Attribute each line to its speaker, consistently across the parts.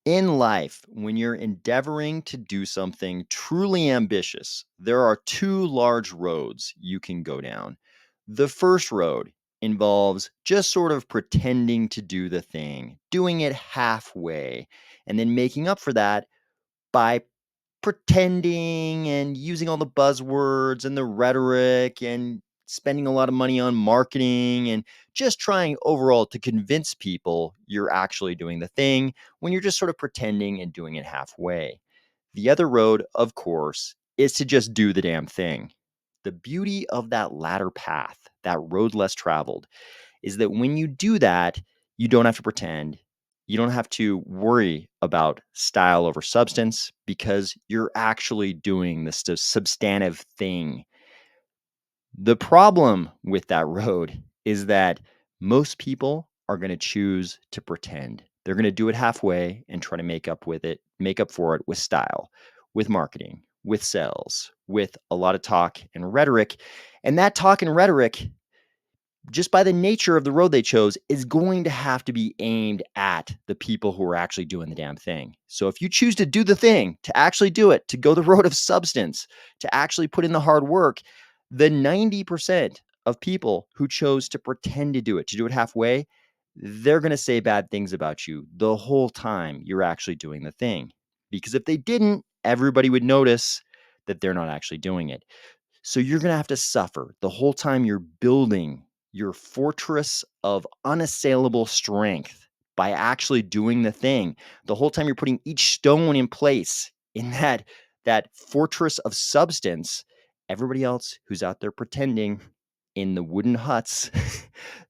Speaker 1: In life, when you're endeavoring to do something truly ambitious, there are two large roads you can go down. The first road involves just sort of pretending to do the thing, doing it halfway, and then making up for that by pretending and using all the buzzwords and the rhetoric and spending a lot of money on marketing and just trying overall to convince people you're actually doing the thing when you're just sort of pretending and doing it halfway. The other road, of course, is to just do the damn thing. The beauty of that latter path, that road less traveled, is that when you do that, you don't have to pretend. You don't have to worry about style over substance because you're actually doing this substantive thing. The problem with that road is that most people are going to choose to pretend. They're going to do it halfway and try to make up for it with style, with marketing, with sales, with a lot of talk and rhetoric. And that talk and rhetoric, just by the nature of the road they chose, is going to have to be aimed at the people who are actually doing the damn thing. So if you choose to do the thing, to actually do it, to go the road of substance, to actually put in the hard work, the 90% of people who chose to pretend to do it halfway, they're going to say bad things about you the whole time you're actually doing the thing. Because if they didn't, everybody would notice that they're not actually doing it. So you're going to have to suffer the whole time you're building your fortress of unassailable strength by actually doing the thing. The whole time you're putting each stone in place in that fortress of substance, everybody else who's out there pretending in the wooden huts,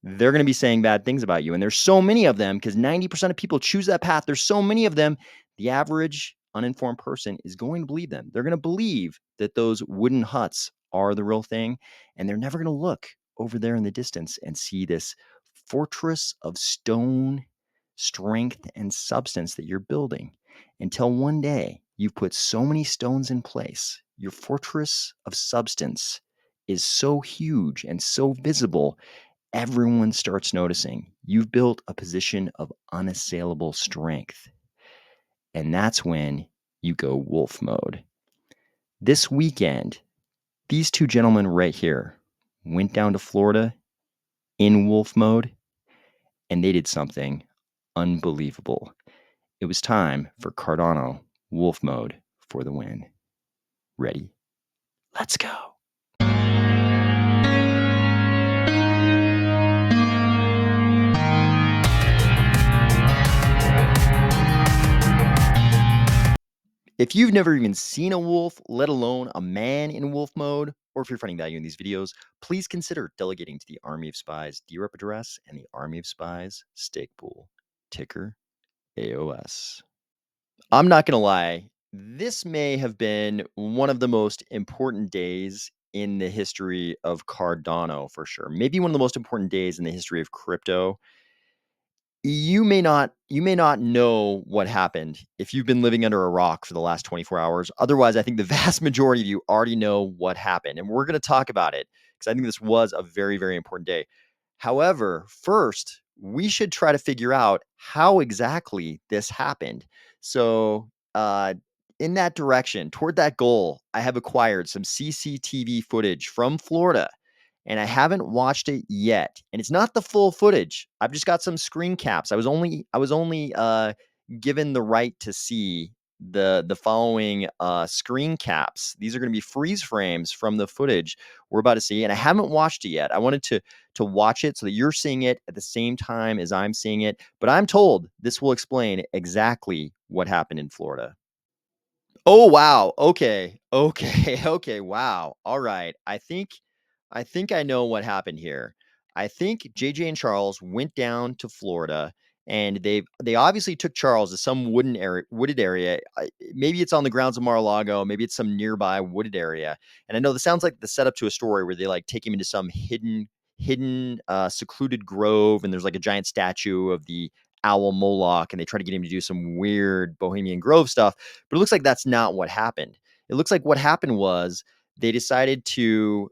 Speaker 1: they're going to be saying bad things about you. And there's so many of them because 90% of people choose that path. There's so many of them. The average uninformed person is going to believe them. They're going to believe that those wooden huts are the real thing. And they're never going to look over there in the distance and see this fortress of stone, strength, and substance that you're building until one day you've put so many stones in place. Your fortress of substance is so huge and so visible, everyone starts noticing. You've built a position of unassailable strength. And that's when you go wolf mode. This weekend, these two gentlemen right here went down to Florida in wolf mode, and they did something unbelievable. It was time for Cardano Wolf Mode for the win. Ready? Let's go. If you've never even seen a wolf, let alone a man in wolf mode, or if you're finding value in these videos, please consider delegating to the Army of Spies DRep address and the Army of Spies stake pool, ticker AOS. I'm not going to lie, this may have been one of the most important days in the history of Cardano for sure. Maybe one of the most important days in the history of crypto. You may not know what happened if you've been living under a rock for the last 24 hours. Otherwise, I think the vast majority of you already know what happened, and we're going to talk about it because I think this was a very, very important day. However, first, we should try to figure out how exactly this happened. So, in that direction, toward that goal, I have acquired some CCTV footage from Florida, and I haven't watched it yet. And it's not the full footage. I've just got some screen caps. I was only given the right to see the following screen caps. These are going to be freeze frames from the footage we're about to see, and I haven't watched it yet. I wanted to watch it so that you're seeing it at the same time as I'm seeing it. But I'm told this will explain exactly what happened in Florida. Oh, wow. Okay. Okay. Okay. Wow. All right. I think I know what happened here. I think JJ and Charles went down to Florida, and they obviously took Charles to some wooded area. Maybe it's on the grounds of Mar-a-Lago, maybe it's some nearby wooded area. And I know this sounds like the setup to a story where they like take him into some hidden secluded grove, and there's like a giant statue of the owl Moloch, and they try to get him to do some weird Bohemian Grove stuff. But it looks like that's not what happened. It looks like what happened was they decided to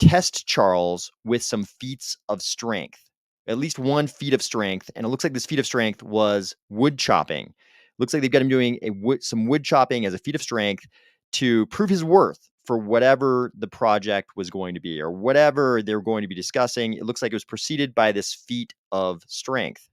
Speaker 1: test Charles with some feats of strength, at least one feat of strength. And it looks like this feat of strength was wood chopping, Looks like they've got him doing some wood chopping as a feat of strength to prove his worth for whatever the project was going to be or whatever they're going to be discussing. It looks like it was preceded by this feat of strength.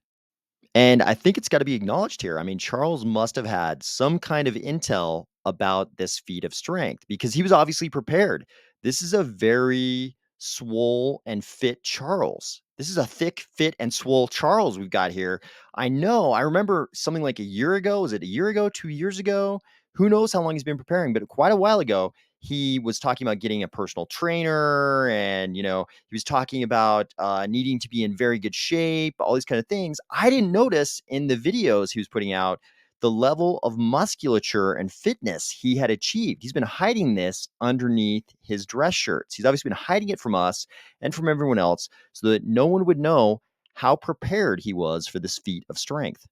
Speaker 1: And I think it's got to be acknowledged here. I mean, Charles must have had some kind of intel about this feat of strength because he was obviously prepared. This is a very swole and fit Charles. This is a thick, fit, and swole Charles we've got here. I know. I remember something like a year ago. Was it a year ago, 2 years ago? Who knows how long he's been preparing, but quite a while ago, he was talking about getting a personal trainer and, he was talking about needing to be in very good shape, all these kind of things. I didn't notice in the videos he was putting out the level of musculature and fitness he had achieved. He's been hiding this underneath his dress shirts. He's obviously been hiding it from us and from everyone else so that no one would know how prepared he was for this feat of strength.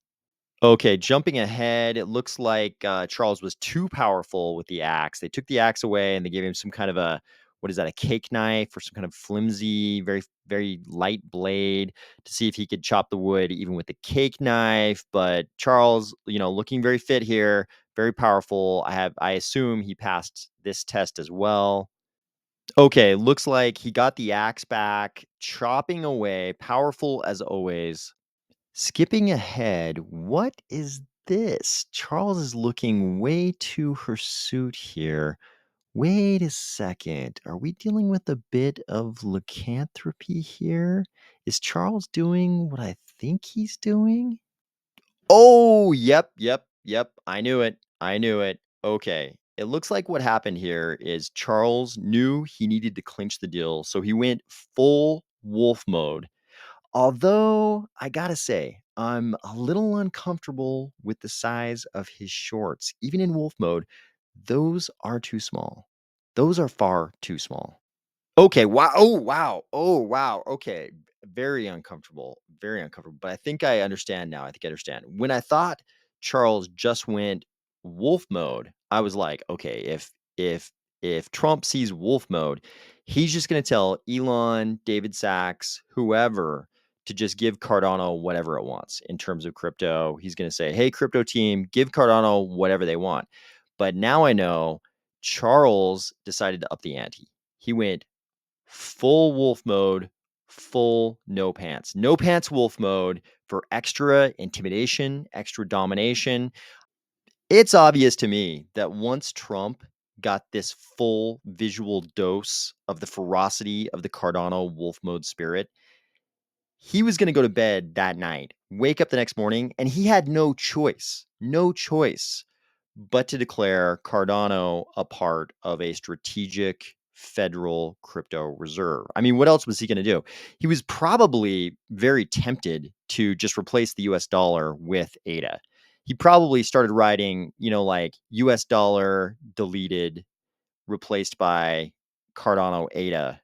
Speaker 1: Okay, jumping ahead, it looks like Charles was too powerful with the axe. They took the axe away and they gave him some kind of what is that, a cake knife or some kind of flimsy, very, very light blade to see if he could chop the wood even with the cake knife. But Charles, looking very fit here, very powerful. I assume he passed this test as well. Okay, looks like he got the axe back, chopping away, powerful as always. Skipping ahead, what is this? Charles is looking way too hirsute here. Wait a second. Are we dealing with a bit of lycanthropy here? Is Charles doing what I think he's doing? Oh, yep, yep, yep. I knew it. I knew it. Okay. It looks like what happened here is Charles knew he needed to clinch the deal, so he went full wolf mode. Although, I gotta say, I'm a little uncomfortable with the size of his shorts. Even in wolf mode, those are too small. Those are far too small. Okay, wow. Oh, wow. Oh, wow. Okay. Very uncomfortable. Very uncomfortable. But I think I understand now. I think I understand. When I thought Charles just went wolf mode, I was like, okay, if Trump sees wolf mode, he's just going to tell Elon, David Sachs, whoever to just give Cardano whatever it wants in terms of crypto. He's going to say, "Hey, crypto team, give Cardano whatever they want." But now I know Charles decided to up the ante. He went full wolf mode, full no pants wolf mode for extra intimidation, extra domination. It's obvious to me that once Trump got this full visual dose of the ferocity of the Cardano wolf mode spirit, he was going to go to bed that night, wake up the next morning, and he had no choice but to declare Cardano a part of a strategic federal crypto reserve. I mean, what else was he going to do? He was probably very tempted to just replace the US dollar with ADA. He probably started writing, like US dollar deleted, replaced by Cardano ADA.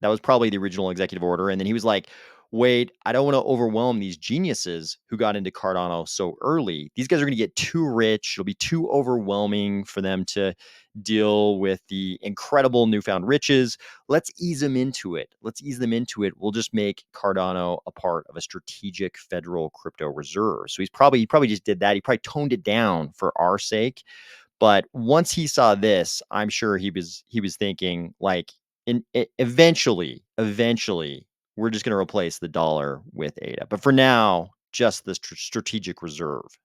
Speaker 1: That was probably the original executive order. And then he was like, wait, I don't want to overwhelm these geniuses who got into Cardano so early. These guys are going to get too rich. It'll be too overwhelming for them to deal with the incredible newfound riches. Let's ease them into it. We'll just make Cardano a part of a strategic federal crypto reserve. So he probably just did that. He probably toned it down for our sake. But once he saw this, I'm sure he was thinking like, eventually, we're just going to replace the dollar with ADA. But for now, just the strategic reserve.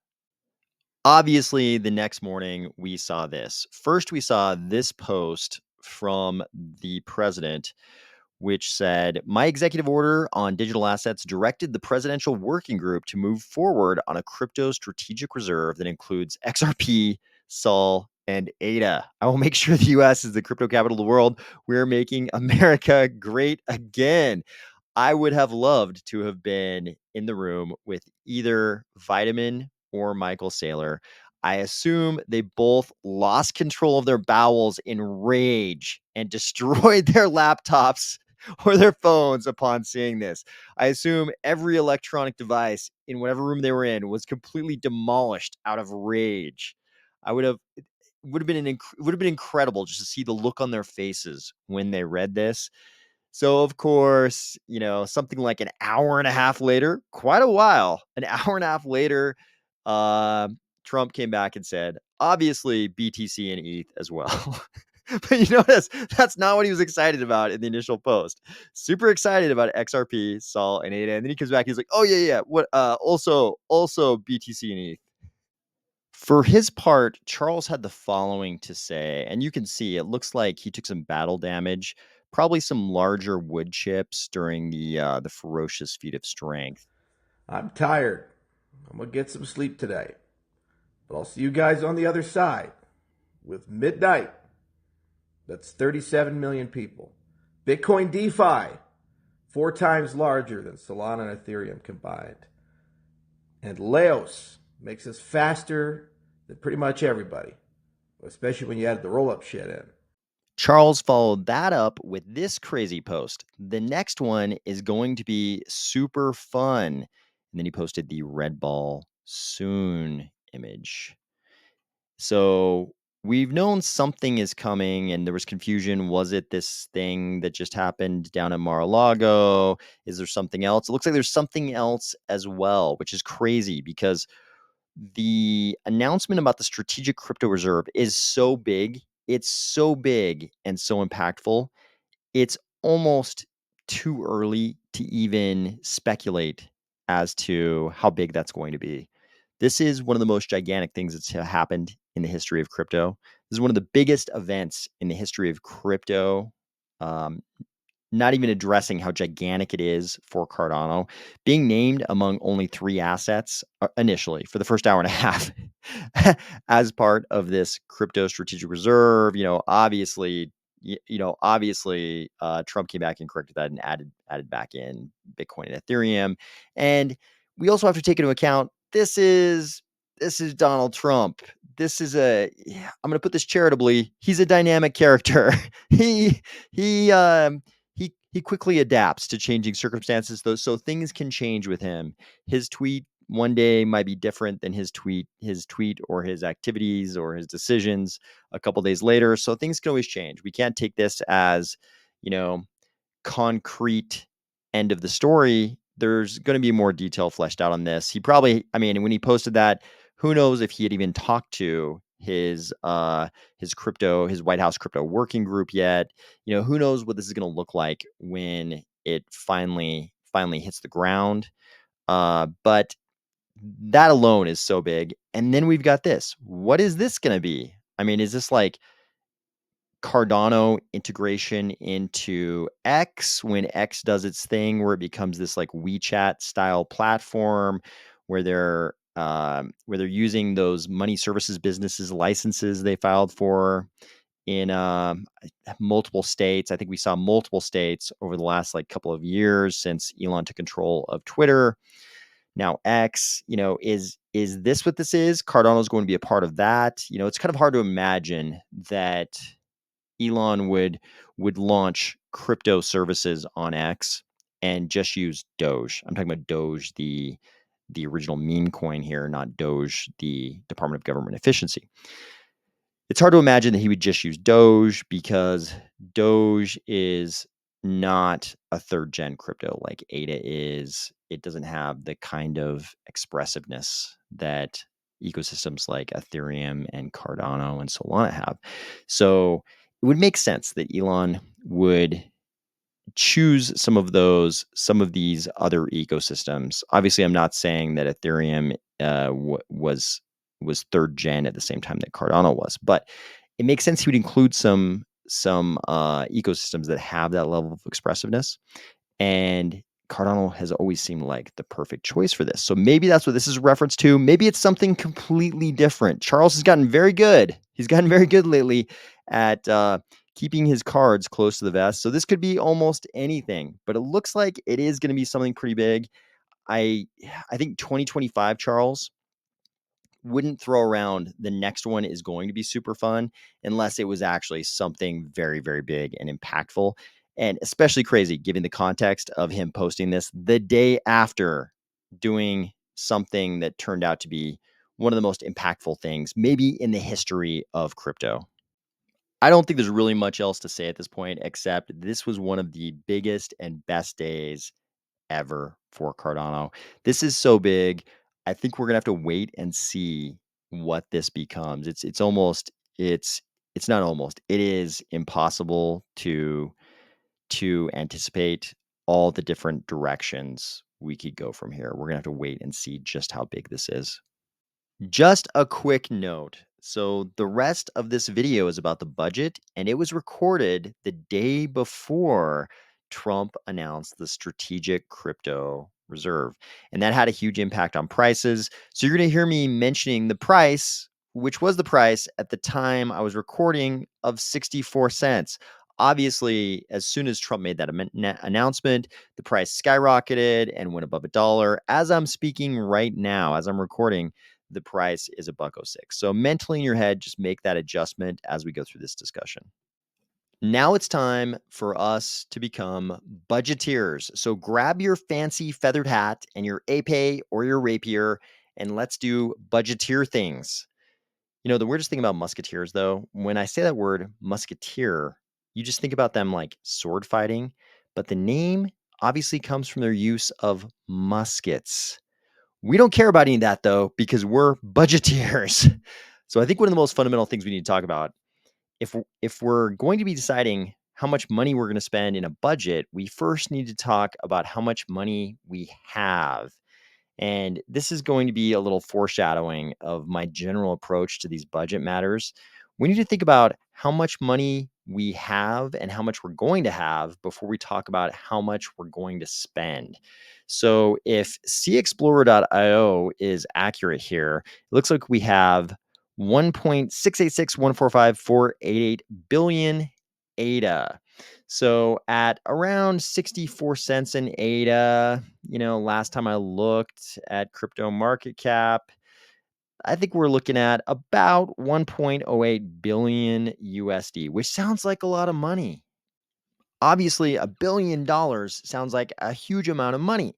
Speaker 1: Obviously, the next morning we saw this. First, we saw this post from the president, which said, "My executive order on digital assets directed the presidential working group to move forward on a crypto strategic reserve that includes XRP, SOL, and ADA. I will make sure the US is the crypto capital of the world. We're making America great again." I would have loved to have been in the room with either Vitamin or Michael Saylor. I assume they both lost control of their bowels in rage and destroyed their laptops or their phones upon seeing this. I assume every electronic device in whatever room they were in was completely demolished out of rage. I would have it would have been incredible just to see the look on their faces when they read this. So, of course, something like an hour and a half later, quite a while, an hour and a half later, uh, Trump came back and said, obviously BTC and ETH as well. But you notice that's not what he was excited about in the initial post. Super excited about XRP, Sol, and ADA. And then he comes back, he's like, oh yeah. What also BTC and ETH. For his part, Charles had the following to say, and you can see it looks like he took some battle damage, probably some larger wood chips during the ferocious feat of strength.
Speaker 2: I'm tired. I'm going to get some sleep today. But I'll see you guys on the other side with midnight. That's 37 million people. Bitcoin DeFi, 4 times larger than Solana and Ethereum combined. And Laos makes us faster than pretty much everybody, especially when you add the roll-up shit in.
Speaker 1: Charles followed that up with this crazy post. The next one is going to be super fun. And then he posted the red ball soon image. So we've known something is coming and there was confusion. Was it this thing that just happened down at Mar-a-Lago? Is there something else? It looks like there's something else as well, which is crazy because the announcement about the strategic crypto reserve is so big. It's so big and so impactful. It's almost too early to even speculate as to how big that's going to be. This is one of the most gigantic things that's happened in the history of crypto. This is one of the biggest events in the history of crypto. Um, Not even addressing how gigantic it is for Cardano, being named among only 3 assets initially for the first hour and a half as part of this crypto strategic reserve. Obviously, Trump came back and corrected that and added back in Bitcoin and Ethereum. And we also have to take into account this is Donald Trump. I'm going to put this charitably. He's a dynamic character. he he um he quickly adapts to changing circumstances, though, so things can change with him. His tweet one day might be different than his tweet or his activities or his decisions a couple days later. So things can always change. We can't take this as, you know, concrete end of the story. There's going to be more detail fleshed out on this. When he posted that, who knows if he had even talked to his White House crypto working group yet. Who knows what this is going to look like when it finally hits the ground. But that alone is so big. And then we've got this. What is this going to be? Is this like Cardano integration into X when X does its thing where it becomes this like WeChat style platform where they're using those money services businesses licenses they filed for in multiple states. I think we saw multiple states over the last like couple of years since Elon took control of Twitter. Now X, is this what this is? Cardano is going to be a part of that. It's kind of hard to imagine that Elon would launch crypto services on X and just use Doge. I'm talking about Doge, the original meme coin here, not Doge, the Department of Government Efficiency. It's hard to imagine that he would just use Doge because Doge is not a third gen crypto like ADA is. It doesn't have the kind of expressiveness that ecosystems like Ethereum and Cardano and Solana have. So it would make sense that Elon would choose some of these other ecosystems. Obviously, I'm not saying that Ethereum was third gen at the same time that Cardano was, but it makes sense he would include some ecosystems that have that level of expressiveness. And Cardano has always seemed like the perfect choice for this. So maybe that's what this is a reference to. Maybe it's something completely different. Charles has gotten very good. He's gotten very good lately at keeping his cards close to the vest. So this could be almost anything, but it looks like it is going to be something pretty big. I think 2025, Charles, wouldn't throw around the next one is going to be super fun unless it was actually something very, very big and impactful. And especially crazy given the context of him posting this the day after doing something that turned out to be one of the most impactful things, maybe in the history of crypto. I don't think there's really much else to say at this point, except this was one of the biggest and best days ever for Cardano. This is so big. I think we're going to have to wait and see what this becomes. It's not almost. It is impossible to anticipate all the different directions we could go from here. We're gonna have to wait and see just how big this is. Just a quick note. So, the rest of this video is about the budget, and it was recorded the day before Trump announced the strategic crypto reserve. And that had a huge impact on prices. So, you're going to hear me mentioning the price, which was the price at the time I was recording of 64 cents. Obviously, as soon as Trump made that announcement, the price skyrocketed and went above $1. As I'm speaking right now, as I'm recording, the price is $1.06. So mentally in your head, just make that adjustment as we go through this discussion. Now it's time for us to become budgeteers. So grab your fancy feathered hat and your épée or your rapier, and let's do budgeteer things. The weirdest thing about musketeers, though, when I say that word musketeer, you just think about them like sword fighting, but the name obviously comes from their use of muskets. We don't care about any of that, though, because we're budgeteers. So I think one of the most fundamental things we need to talk about, if we're going to be deciding how much money we're going to spend in a budget, we first need to talk about how much money we have. And this is going to be a little foreshadowing of my general approach to these budget matters. We need to think about how much money we have and how much we're going to have before we talk about how much we're going to spend. So if cexplorer.io is accurate here, it looks like we have 1.686145488 billion ADA. So at around 64 cents an ADA, last time I looked at crypto market cap, I think we're looking at about 1.08 billion USD, which sounds like a lot of money. Obviously, $1 billion sounds like a huge amount of money.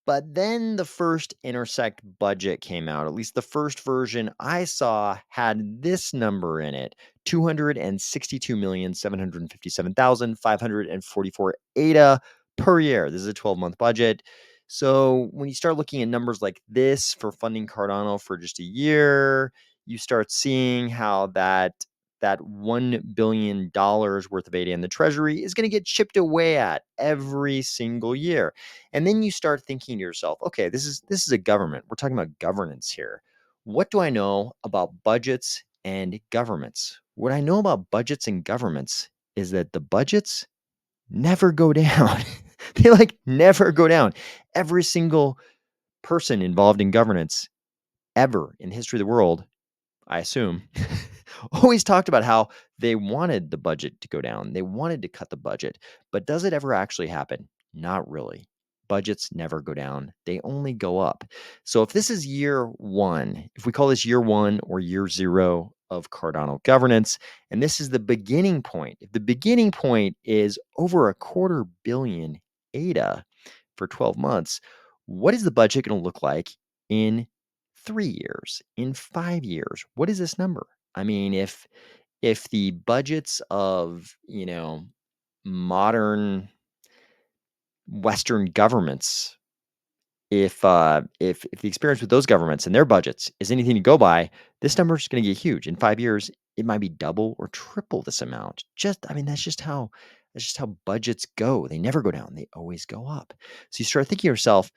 Speaker 1: But then the first Intersect budget came out. At least the first version I saw had this number in it: 262,757,544 ADA per year. This is a 12-month budget. So when you start looking at numbers like this for funding Cardano for just a year, you start seeing how that $1 billion worth of ADA in the treasury is going to get chipped away at every single year. And then you start thinking to yourself, okay, this is a government. We're talking about governance here. What do I know about budgets and governments? What I know about budgets and governments is that the budgets never go down. They never go down. Every single person involved in governance ever in the history of the world, I assume, always talked about how they wanted the budget to go down. They wanted to cut the budget. But does it ever actually happen? Not really. Budgets never go down. They only go up. So if this is year one, if we call this year one or year zero of Cardano governance, and this is the beginning point, if the beginning point is over $250 million ADA for 12 months, what is the budget going to look like in 3 years, in 5 years? What is this number? I mean, if the budgets of, modern Western governments, if the experience with those governments and their budgets is anything to go by, this number is going to get huge. In 5 years, it might be double or triple this amount. That's just how budgets go. They never go down. They always go up. So you start thinking to yourself,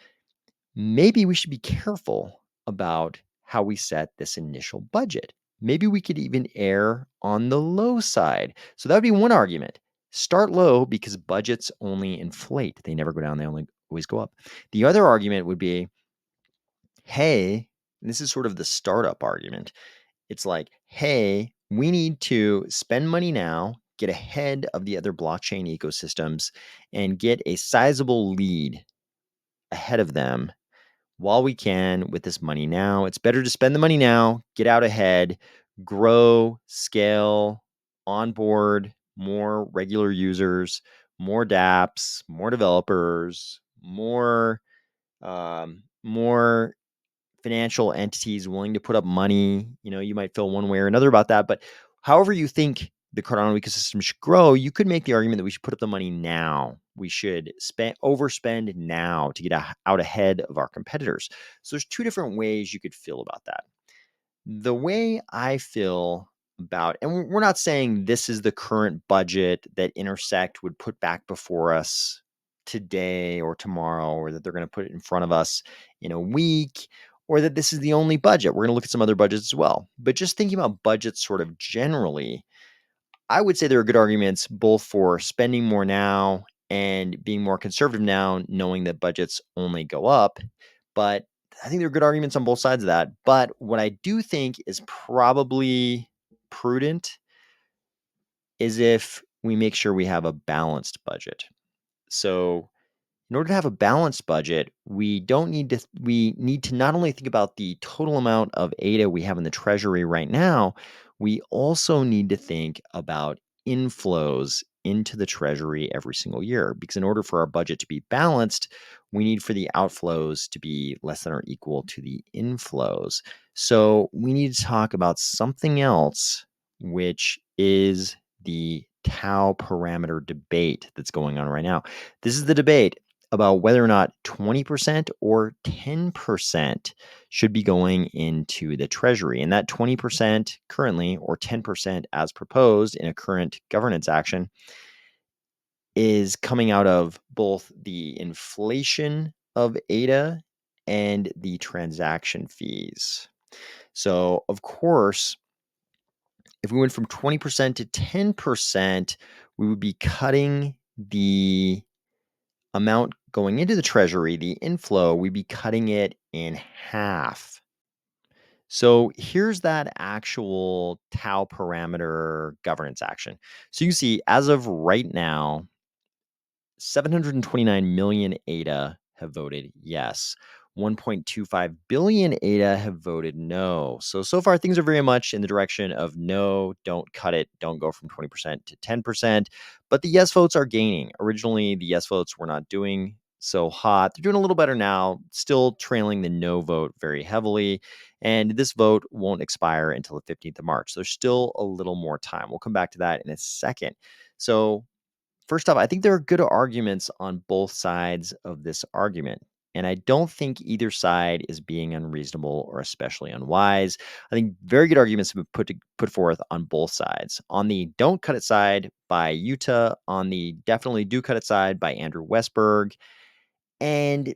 Speaker 1: maybe we should be careful about how we set this initial budget. Maybe we could even err on the low side. So that would be one argument. Start low because budgets only inflate. They never go down. They only always go up. The other argument would be, hey, and this is sort of the startup argument. It's like, hey, we need to spend money now, get ahead of the other blockchain ecosystems, and get a sizable lead ahead of them while we can with this money now. It's better to spend the money now, get out ahead, grow, scale, onboard more regular users, more dApps, more developers, more financial entities willing to put up money. You might feel one way or another about that, but however you think the Cardano ecosystem should grow, you could make the argument that we should put up the money now. We should overspend now to get out ahead of our competitors. So there's two different ways you could feel about that. The way I feel about, and we're not saying this is the current budget that Intersect would put back before us today or tomorrow, or that they're going to put it in front of us in a week, or that this is the only budget. We're going to look at some other budgets as well. But just thinking about budgets sort of generally, I would say there are good arguments both for spending more now and being more conservative now, knowing that budgets only go up. But I think there are good arguments on both sides of that. But what I do think is probably prudent is if we make sure we have a balanced budget. So in order to have a balanced budget, we need to not only think about the total amount of ADA we have in the treasury right now, we also need to think about inflows into the treasury every single year, because in order for our budget to be balanced, we need for the outflows to be less than or equal to the inflows. So we need to talk about something else, which is the tau parameter debate that's going on right now. This is the debate about whether or not 20% or 10% should be going into the treasury. And that 20% currently, or 10% as proposed in a current governance action, is coming out of both the inflation of ADA and the transaction fees. So, of course, if we went from 20% to 10%, we would be cutting the amount going into the treasury, the inflow, we'd be cutting it in half. So here's that actual tau parameter governance action. So you see, as of right now, 729 million ADA have voted yes. 1.25 billion ADA have voted no. So far, things are very much in the direction of no, don't cut it, don't go from 20% to 10%. But the yes votes are gaining. Originally, the yes votes were not doing so hot. They're doing a little better now, still trailing the no vote very heavily. And this vote won't expire until the 15th of March. So there's still a little more time. We'll come back to that in a second. So first off, I think there are good arguments on both sides of this argument. And I don't think either side is being unreasonable or especially unwise. I think very good arguments have been put forth on both sides. On the don't cut it side by Utah, on the definitely do cut it side by Andrew Westberg. And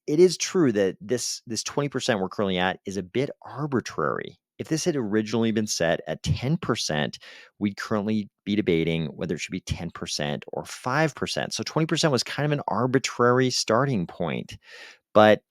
Speaker 1: it is true that this 20% we're currently at is a bit arbitrary. If this had originally been set at 10%, we'd currently be debating whether it should be 10% or 5%. So 20% was kind of an arbitrary starting point. But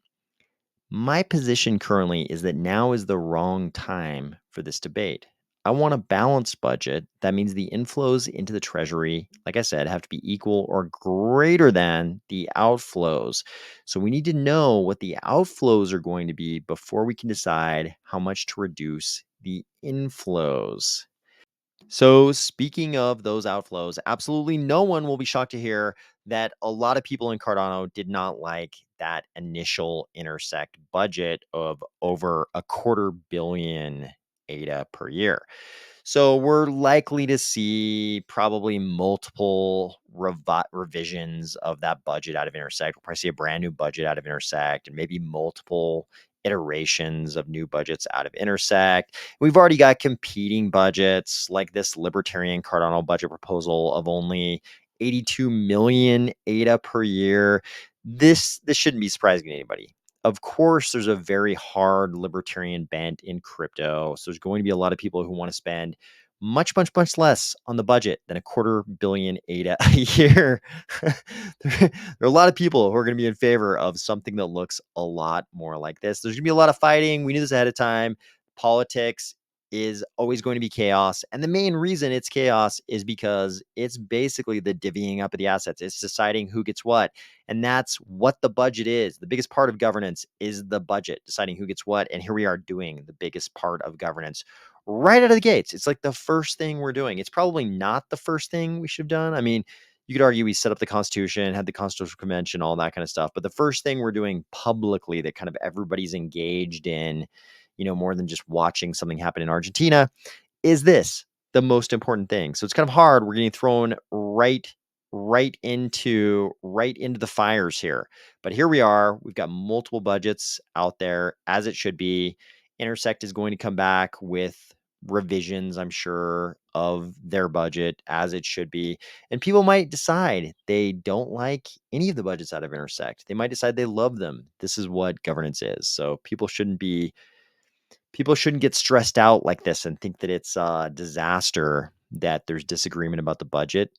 Speaker 1: my position currently is that now is the wrong time for this debate. I want a balanced budget. That means the inflows into the treasury, like I said, have to be equal or greater than the outflows. So we need to know what the outflows are going to be before we can decide how much to reduce the inflows. So, speaking of those outflows, absolutely no one will be shocked to hear that a lot of people in Cardano did not like that initial Intersect budget of over a quarter billion ADA per year. So we're likely to see probably multiple revisions of that budget out of Intersect. We'll probably see a brand new budget out of Intersect and maybe multiple iterations of new budgets out of Intersect. We've already got competing budgets like this libertarian Cardano budget proposal of only 82 million ADA per year. This shouldn't be surprising to anybody. Of course, there's a very hard libertarian bent in crypto. So there's going to be a lot of people who want to spend much less on the budget than a quarter billion ADA a year. There are a lot of people who are going to be in favor of something that looks a lot more like this. There's going to be a lot of fighting. We knew this ahead of time. Politics is always going to be chaos. And the main reason it's chaos is because it's basically the divvying up of the assets. It's deciding who gets what. And that's what the budget is. The biggest part of governance is the budget, deciding who gets what. And here we are doing the biggest part of governance right out of the gates. It's like the first thing we're doing. It's probably not the first thing we should have done. I mean, you could argue we set up the Constitution, had the Constitutional Convention, all that kind of stuff. But the first thing we're doing publicly that kind of everybody's engaged in, more than just watching something happen in Argentina, is this the most important thing? So it's kind of hard. We're getting thrown right into the fires here. But here we are. We've got multiple budgets out there as it should be. Intersect is going to come back with revisions, I'm sure, of their budget as it should be. And people might decide they don't like any of the budgets out of Intersect. They might decide they love them. This is what governance is. So people shouldn't get stressed out like this and think that it's a disaster that there's disagreement about the budget.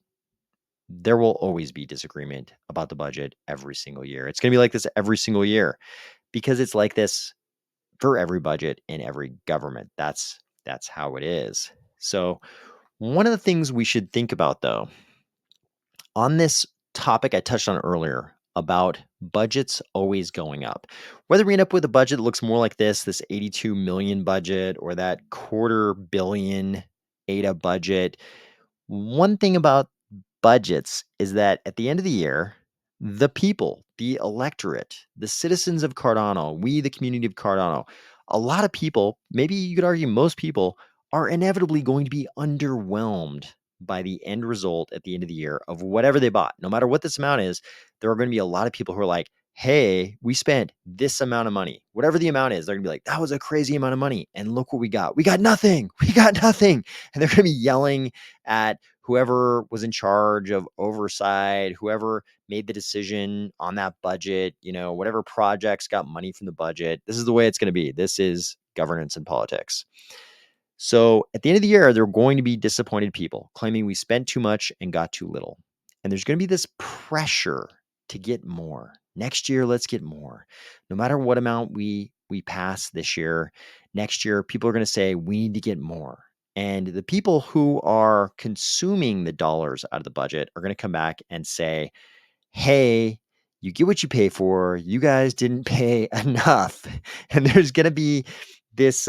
Speaker 1: There will always be disagreement about the budget every single year. It's going to be like this every single year because it's like this for every budget in every government. That's how it is. So, one of the things we should think about though, on this topic I touched on earlier about budgets always going up. Whether we end up with a budget that looks more like this 82 million budget or that quarter billion ADA budget, one thing about budgets is that at the end of the year, the people, the electorate, the citizens of Cardano, we, the community of Cardano, a lot of people, maybe you could argue most people, are inevitably going to be underwhelmed by the end result at the end of the year of whatever they bought. No matter what this amount is, there are going to be a lot of people who are like, hey, we spent this amount of money, whatever the amount is. They're going to be like, that was a crazy amount of money. And look what we got. We got nothing. We got nothing. And they're going to be yelling at whoever was in charge of oversight, whoever made the decision on that budget, whatever projects got money from the budget. This is the way it's going to be. This is governance and politics. So at the end of the year, there are going to be disappointed people claiming we spent too much and got too little. And there's going to be this pressure to get more. Next year, let's get more. No matter what amount we pass this year, next year, people are going to say we need to get more. And the people who are consuming the dollars out of the budget are going to come back and say, hey, you get what you pay for. You guys didn't pay enough. And this there's going to be this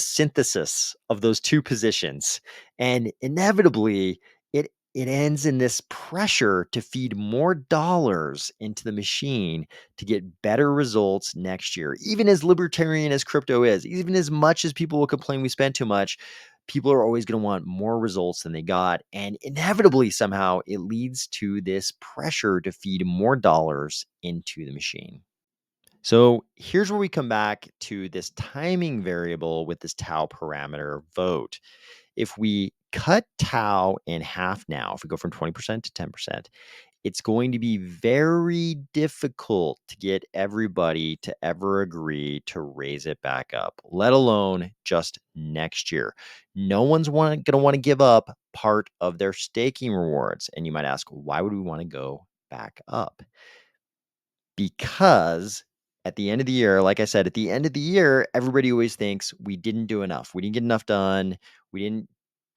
Speaker 1: synthesis of those two positions, and inevitably it ends in this pressure to feed more dollars into the machine to get better results next year. Even as libertarian as crypto is, even as much as people will complain we spent too much, people are always going to want more results than they got, and inevitably somehow it leads to this pressure to feed more dollars into the machine. So here's where we come back to this timing variable with this tau parameter vote. If we cut tau in half now, if we go from 20% to 10%, it's going to be very difficult to get everybody to ever agree to raise it back up, let alone just next year. No one's going to want to give up part of their staking rewards. And you might ask, why would we want to go back up? Because at the end of the year, like I said, at the end of the year, everybody always thinks we didn't do enough. We didn't get enough done. We didn't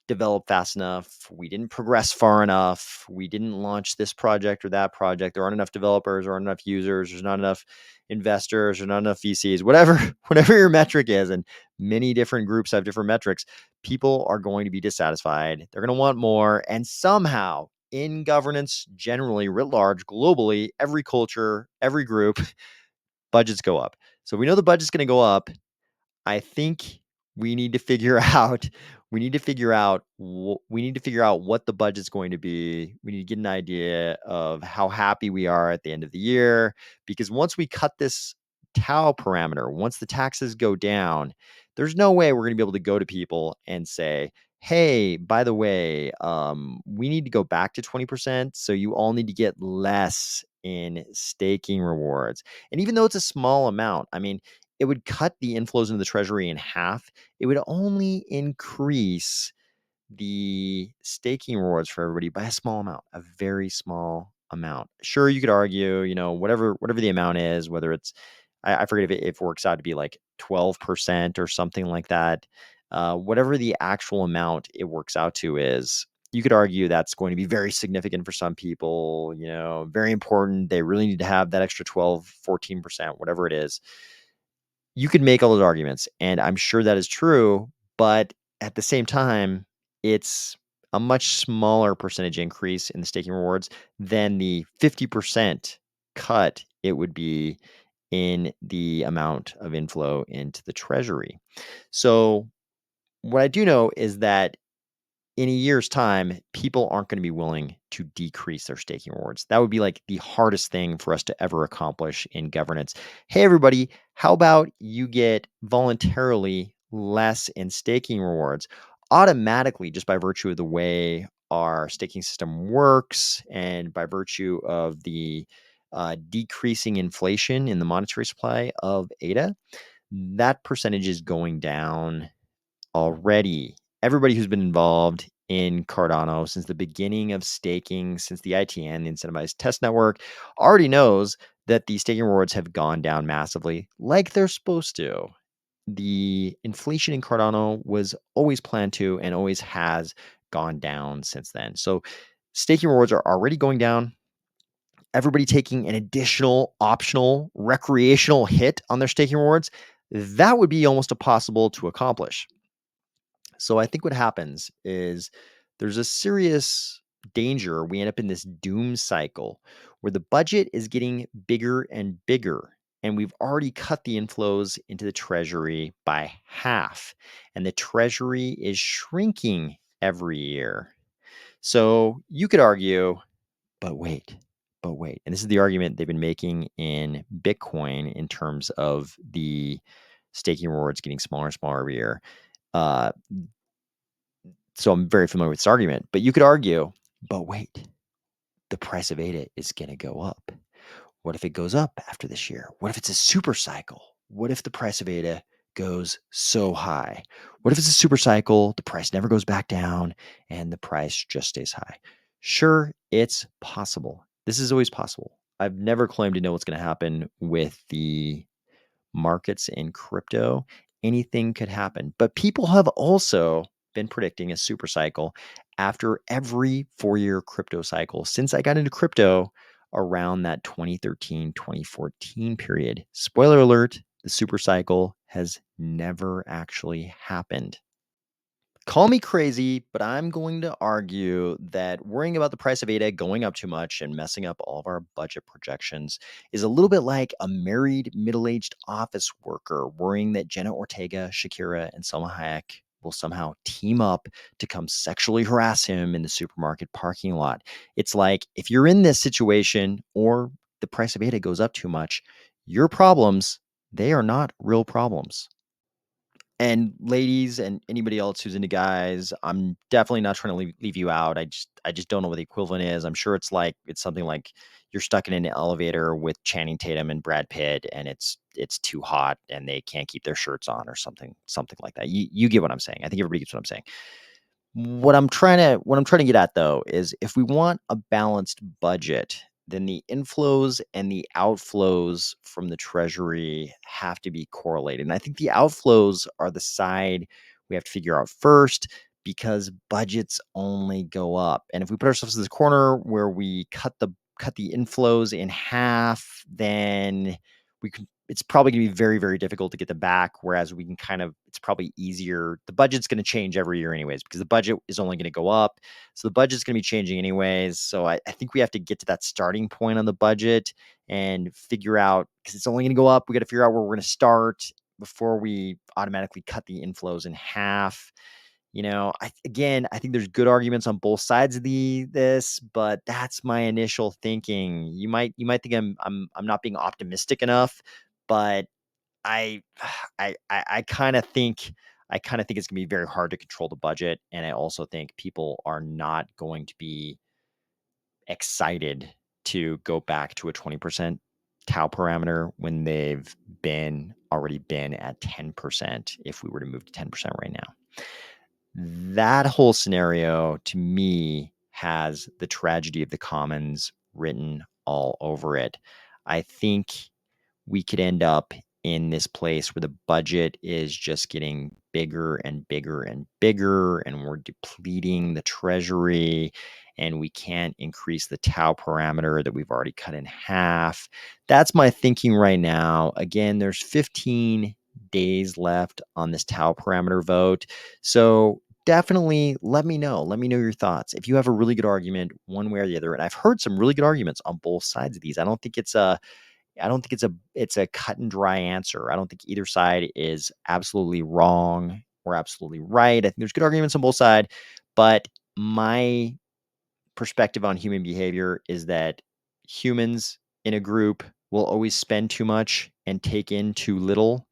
Speaker 1: develop fast enough. We didn't progress far enough. We didn't launch this project or that project. There aren't enough developers, there aren't enough users, there's not enough investors, there's not enough VCs, whatever, whatever your metric is. And many different groups have different metrics. People are going to be dissatisfied. They're going to want more. And somehow, in governance, generally, writ large, globally, every culture, every group, budgets go up. So we know the budget's going to go up. I think we need to figure out what the budget's going to be. We need to get an idea of how happy we are at the end of the year, because once we cut this tau parameter, once the taxes go down, there's no way we're going to be able to go to people and say, hey, by the way, we need to go back to 20%. So you all need to get less in staking rewards. And even though it's a small amount, I mean, it would cut the inflows into the treasury in half. It would only increase the staking rewards for everybody by a small amount, a very small amount. Sure, you could argue, whatever the amount is, whether it's, I forget if it works out to be like 12% or something like that. Whatever the actual amount it works out to is, you could argue that's going to be very significant for some people, very important. They really need to have that extra 12, 14%, whatever it is. You could make all those arguments, and I'm sure that is true, but at the same time, it's a much smaller percentage increase in the staking rewards than the 50% cut it would be in the amount of inflow into the treasury. So what I do know is that in a year's time, people aren't going to be willing to decrease their staking rewards. That would be like the hardest thing for us to ever accomplish in governance. Hey, everybody, how about you get voluntarily less in staking rewards automatically just by virtue of the way our staking system works and by virtue of the decreasing inflation in the monetary supply of ADA? That percentage is going down already. Everybody who's been involved in Cardano since the beginning of staking, since the ITN, the Incentivized Test Network, already knows that the staking rewards have gone down massively, like they're supposed to. The inflation in Cardano was always planned to and always has gone down since then. So staking rewards are already going down. Everybody taking an additional optional recreational hit on their staking rewards, that would be almost impossible to accomplish. So I think what happens is there's a serious danger. We end up in this doom cycle where the budget is getting bigger and bigger. And we've already cut the inflows into the treasury by half. And the treasury is shrinking every year. So you could argue, but wait, but wait. And this is the argument they've been making in Bitcoin in terms of the staking rewards getting smaller and smaller every year. Uh, so I'm very familiar with this argument, but you could argue, but wait, the price of ADA is going to go up. What if it goes up after this year? What if it's a super cycle? What if the price of ADA goes so high? What if it's a super cycle, the price never goes back down, and the price just stays high? Sure, it's possible. This is always possible. I've never claimed to know what's going to happen with the markets in crypto. Anything could happen. But people have also been predicting a super cycle after every 4-year crypto cycle since I got into crypto around that 2013, 2014 period. Spoiler alert, the super cycle has never actually happened. Call me crazy, but I'm going to argue that worrying about the price of ADA going up too much and messing up all of our budget projections is a little bit like a married middle aged office worker worrying that Jenna Ortega, Shakira, and Selma Hayek will somehow team up to come sexually harass him in the supermarket parking lot. It's like if you're in this situation or the price of ADA goes up too much, your problems, they are not real problems. And ladies and anybody else who's into guys, I'm definitely not trying to leave you out. I just don't know what the equivalent is. I'm sure it's something like you're stuck in an elevator with Channing Tatum and Brad Pitt, and it's too hot and they can't keep their shirts on or something like that. You get what I'm saying. I think everybody gets what I'm saying. What I'm trying to get at though is if we want a balanced budget, then the inflows and the outflows from the treasury have to be correlated. And I think the outflows are the side we have to figure out first because budgets only go up. And if we put ourselves in this corner where we cut the inflows in half, then it's probably going to be very, very difficult to get them back. Whereas we can it's probably easier. The budget's going to change every year anyways, because the budget is only going to go up. So the budget's going to be changing anyways. So I think we have to get to that starting point on the budget and figure out, because it's only going to go up. We got to figure out where we're going to start before we automatically cut the inflows in half. I think there's good arguments on both sides of this, but that's my initial thinking. You might think I'm not being optimistic enough, but I I kind of think it's gonna be very hard to control the budget, and I also think people are not going to be excited to go back to a 20% tau parameter when they've already been at 10% if we were to move to 10% right now. That whole scenario to me has the tragedy of the commons written all over it. I think we could end up in this place where the budget is just getting bigger and bigger and bigger, and we're depleting the treasury, and we can't increase the tau parameter that we've already cut in half. That's my thinking right now. Again, there's 15 days left on this tau parameter vote. So definitely let me know. Let me know your thoughts. If you have a really good argument one way or the other, and I've heard some really good arguments on both sides of these. I don't think it's a cut and dry answer. I don't think either side is absolutely wrong or absolutely right. I think there's good arguments on both sides, But my perspective on human behavior is that humans in a group will always spend too much and take in too little.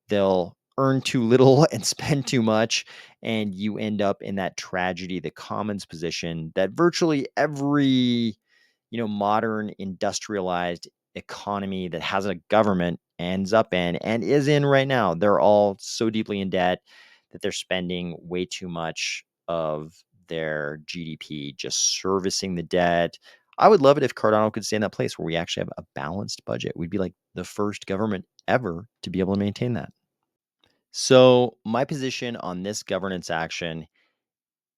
Speaker 1: They'll earn too little and spend too much, and you end up in that tragedy, the commons position that virtually every, modern industrialized economy that has a government ends up in and is in right now. They're all so deeply in debt that they're spending way too much of their GDP just servicing the debt. I would love it if Cardano could stay in that place where we actually have a balanced budget. We'd be like the first government ever to be able to maintain that. So, my position on this governance action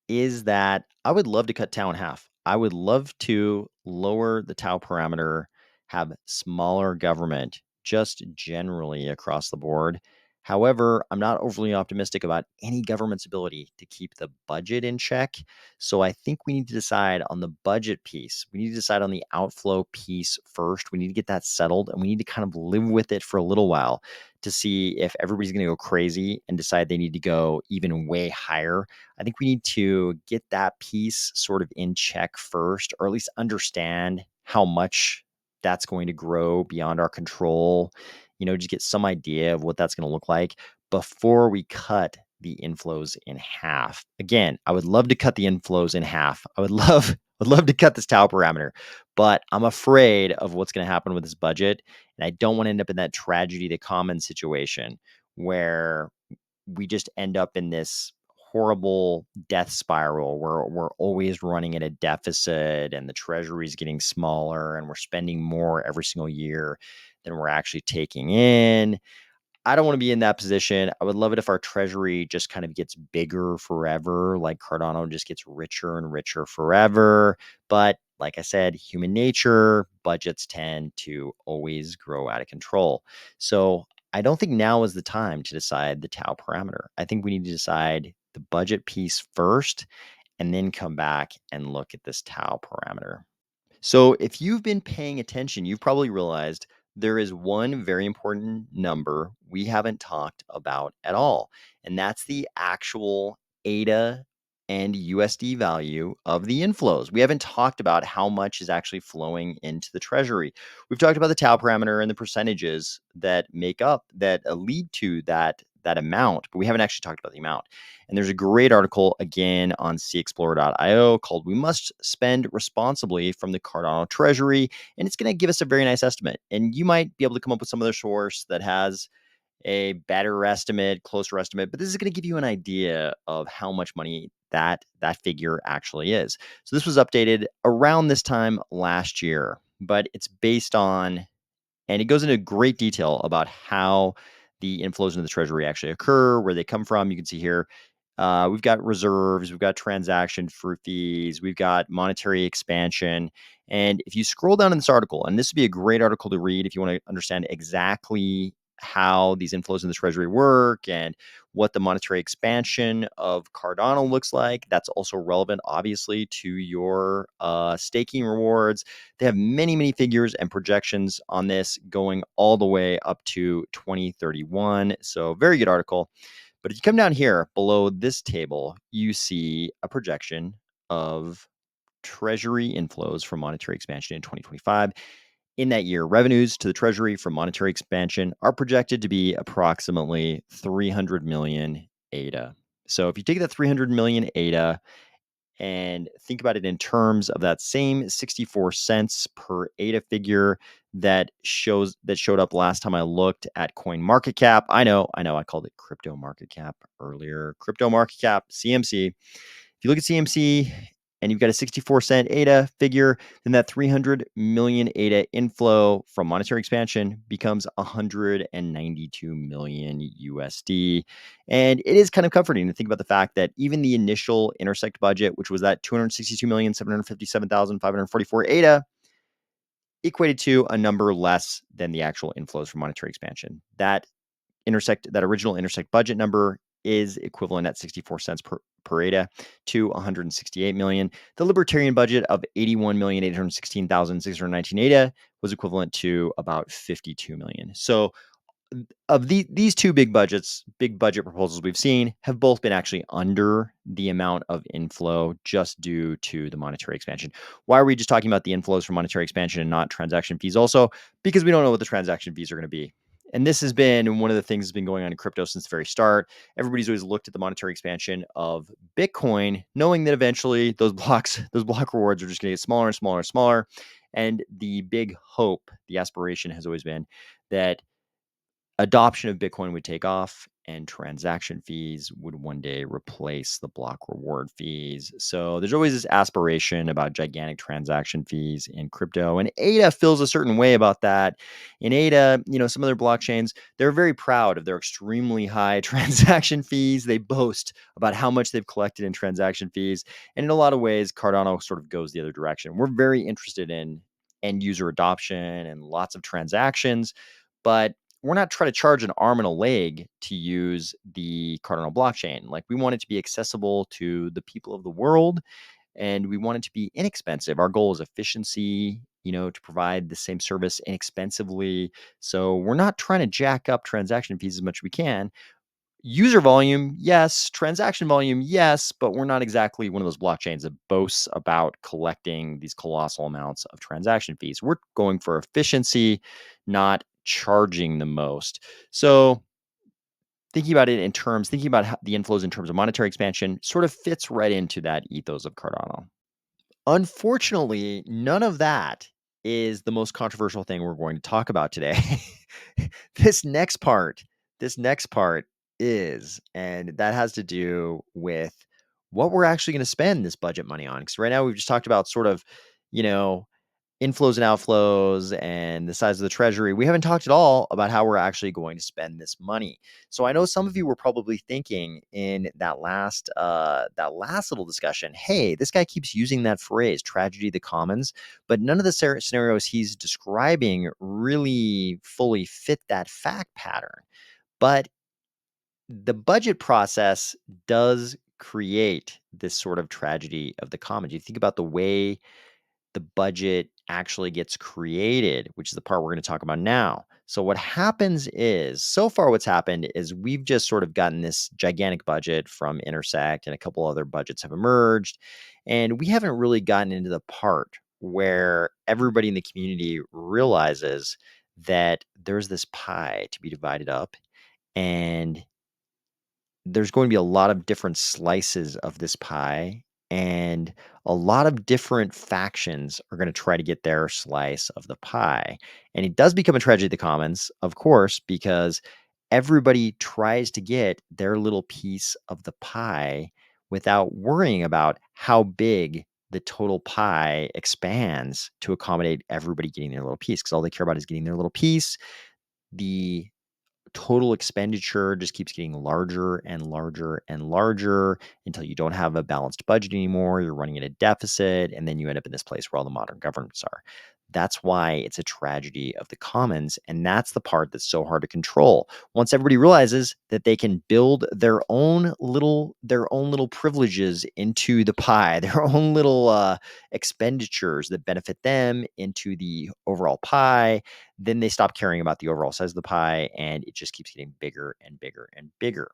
Speaker 1: is that I would love to cut tau in half. I would love to lower the tau parameter, have smaller government just generally across the board. However, I'm not overly optimistic about any government's ability to keep the budget in check. So I think we need to decide on the budget piece. We need to decide on the outflow piece first. We need to get that settled and we need to kind of live with it for a little while to see if everybody's going to go crazy and decide they need to go even way higher. I think we need to get that piece sort of in check first, or at least understand how much that's going to grow beyond our control. Just get some idea of what that's going to look like before we cut the inflows in half. Again, I would love to cut the inflows in half. I would love to cut this tau parameter, but I'm afraid of what's going to happen with this budget. And I don't want to end up in that tragedy to common situation where we just end up in this horrible death spiral where we're always running at a deficit and the treasury is getting smaller and we're spending more every single year than we're actually taking in. I don't want to be in that position. I would love it if our treasury just kind of gets bigger forever, like Cardano just gets richer and richer forever. But like I said, human nature, budgets tend to always grow out of control. So I don't think now is the time to decide the tau parameter. I think we need to decide the budget piece first and then come back and look at this tau parameter. So, if you've been paying attention, you've probably realized there is one very important number we haven't talked about at all, and that's the actual ADA and USD value of the inflows. We haven't talked about how much is actually flowing into the treasury. We've talked about the tau parameter and the percentages that make up that lead to that amount, but we haven't actually talked about the amount. And there's a great article again on cexplorer.io called We Must Spend Responsibly from the Cardano Treasury. And it's going to give us a very nice estimate. And you might be able to come up with some other source that has a better estimate, closer estimate, but this is going to give you an idea of how much money that figure actually is. So this was updated around this time last year, but it's based on, and it goes into great detail about how the inflows into the treasury actually occur, where they come from. You can see here, we've got reserves, we've got transaction fees, we've got monetary expansion. And if you scroll down in this article, and this would be a great article to read if you want to understand exactly how these inflows in the treasury work and what the monetary expansion of Cardano looks like. That's also relevant, obviously, to your staking rewards. They have many, many figures and projections on this going all the way up to 2031. So, very good article. But if you come down here below this table, you see a projection of treasury inflows from monetary expansion in 2025. In that year, revenues to the treasury from monetary expansion are projected to be approximately 300 million ADA. So if you take that 300 million ADA and think about it in terms of that same 64 cents per ADA figure that showed up last time I looked at coin market cap. I know I called it crypto market cap earlier. Crypto market cap, CMC. If you look at CMC and you've got a 64-cent ADA figure, then that 300 million ADA inflow from monetary expansion becomes 192 million USD. And it is kind of comforting to think about the fact that even the initial intersect budget, which was that 262,757,544 ADA, equated to a number less than the actual inflows from monetary expansion. That original intersect budget number is equivalent at 64 cents per ADA to 168 million. The libertarian budget of 81,816,619 ADA was equivalent to about 52 million. So of these two big budget proposals we've seen have both been actually under the amount of inflow just due to the monetary expansion. Why are we just talking about the inflows from monetary expansion and not transaction fees also? Because we don't know what the transaction fees are going to be. And this has been one of the things that's been going on in crypto since the very start. Everybody's always looked at the monetary expansion of Bitcoin, knowing that eventually those block rewards are just going to get smaller and smaller and smaller. And the big hope, the aspiration has always been that adoption of Bitcoin would take off and transaction fees would one day replace the block reward fees. So there's always this aspiration about gigantic transaction fees in crypto. And ADA feels a certain way about that. In ADA, some other blockchains, they're very proud of their extremely high transaction fees. They boast about how much they've collected in transaction fees. And in a lot of ways, Cardano sort of goes the other direction. We're very interested in end user adoption and lots of transactions, but we're not trying to charge an arm and a leg to use the Cardano blockchain. Like, we want it to be accessible to the people of the world, and we want it to be inexpensive. Our goal is efficiency, to provide the same service inexpensively. So we're not trying to jack up transaction fees as much as we can. User volume, yes. Transaction volume, yes. But we're not exactly one of those blockchains that boasts about collecting these colossal amounts of transaction fees. We're going for efficiency, not charging the most. So thinking about the inflows in terms of monetary expansion sort of fits right into that ethos of Cardano. Unfortunately, none of that is the most controversial thing we're going to talk about today. this next part, this next part is, and that has to do with what we're actually going to spend this budget money on. Because right now we've just talked about sort of, you know, inflows and outflows and the size of the treasury. We haven't talked at all about how we're actually going to spend this money. So I know some of you were probably thinking in that last little discussion, hey, this guy keeps using that phrase, tragedy of the commons, but none of the scenarios he's describing really fully fit that fact pattern. But the budget process does create this sort of tragedy of the commons. You think about the way the budget actually gets created, which is the part we're going to talk about now. So what happens is, so far what's happened is we've just sort of gotten this gigantic budget from Intersect, and a couple other budgets have emerged, and we haven't really gotten into the part where everybody in the community realizes that there's this pie to be divided up, and there's going to be a lot of different slices of this pie, and a lot of different factions are going to try to get their slice of the pie. And it does become a tragedy of the commons, of course, because everybody tries to get their little piece of the pie without worrying about how big the total pie expands to accommodate everybody getting their little piece, because all they care about is getting their little piece. The total expenditure just keeps getting larger and larger and larger until you don't have a balanced budget anymore. You're running at a deficit, and then you end up in this place where all the modern governments are. That's why it's a tragedy of the commons, and that's the part that's so hard to control. Once everybody realizes that they can build their own little privileges into the pie, their own little expenditures that benefit them into the overall pie, then they stop caring about the overall size of the pie, and it just keeps getting bigger and bigger and bigger.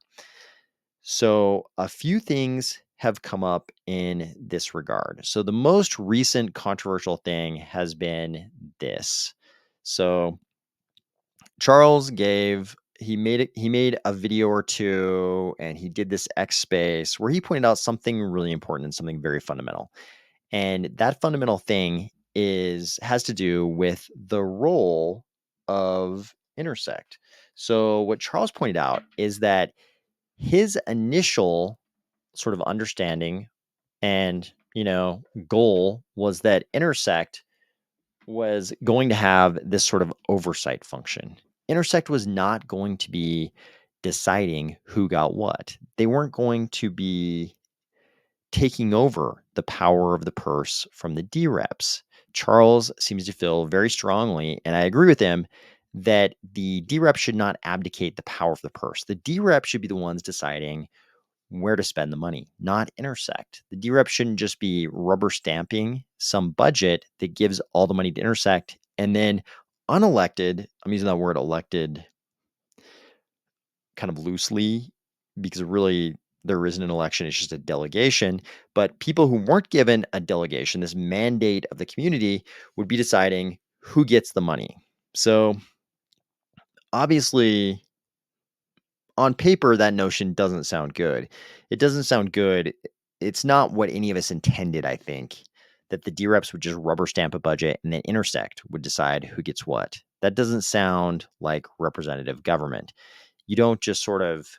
Speaker 1: So a few things have come up in this regard. So the most recent controversial thing has been this. So Charles he made a video or two, and he did this X space where he pointed out something really important and something very fundamental. And that fundamental thing has to do with the role of Intersect. So what Charles pointed out is that his initial sort of understanding and, goal was that Intersect was going to have this sort of oversight function. Intersect was not going to be deciding who got what. They weren't going to be taking over the power of the purse from the DReps. Charles seems to feel very strongly, and I agree with him, that the DRep should not abdicate the power of the purse. The DRep should be the ones deciding where to spend the money, not Intersect. The DRep shouldn't just be rubber stamping some budget that gives all the money to Intersect, and then unelected, I'm using that word elected kind of loosely because really there isn't an election, it's just a delegation. But people who weren't given a delegation, this mandate of the community, would be deciding who gets the money. So obviously, on paper, that notion doesn't sound good. It doesn't sound good. It's not what any of us intended, I think, that the DReps would just rubber stamp a budget and then Intersect would decide who gets what. That doesn't sound like representative government. You don't just sort of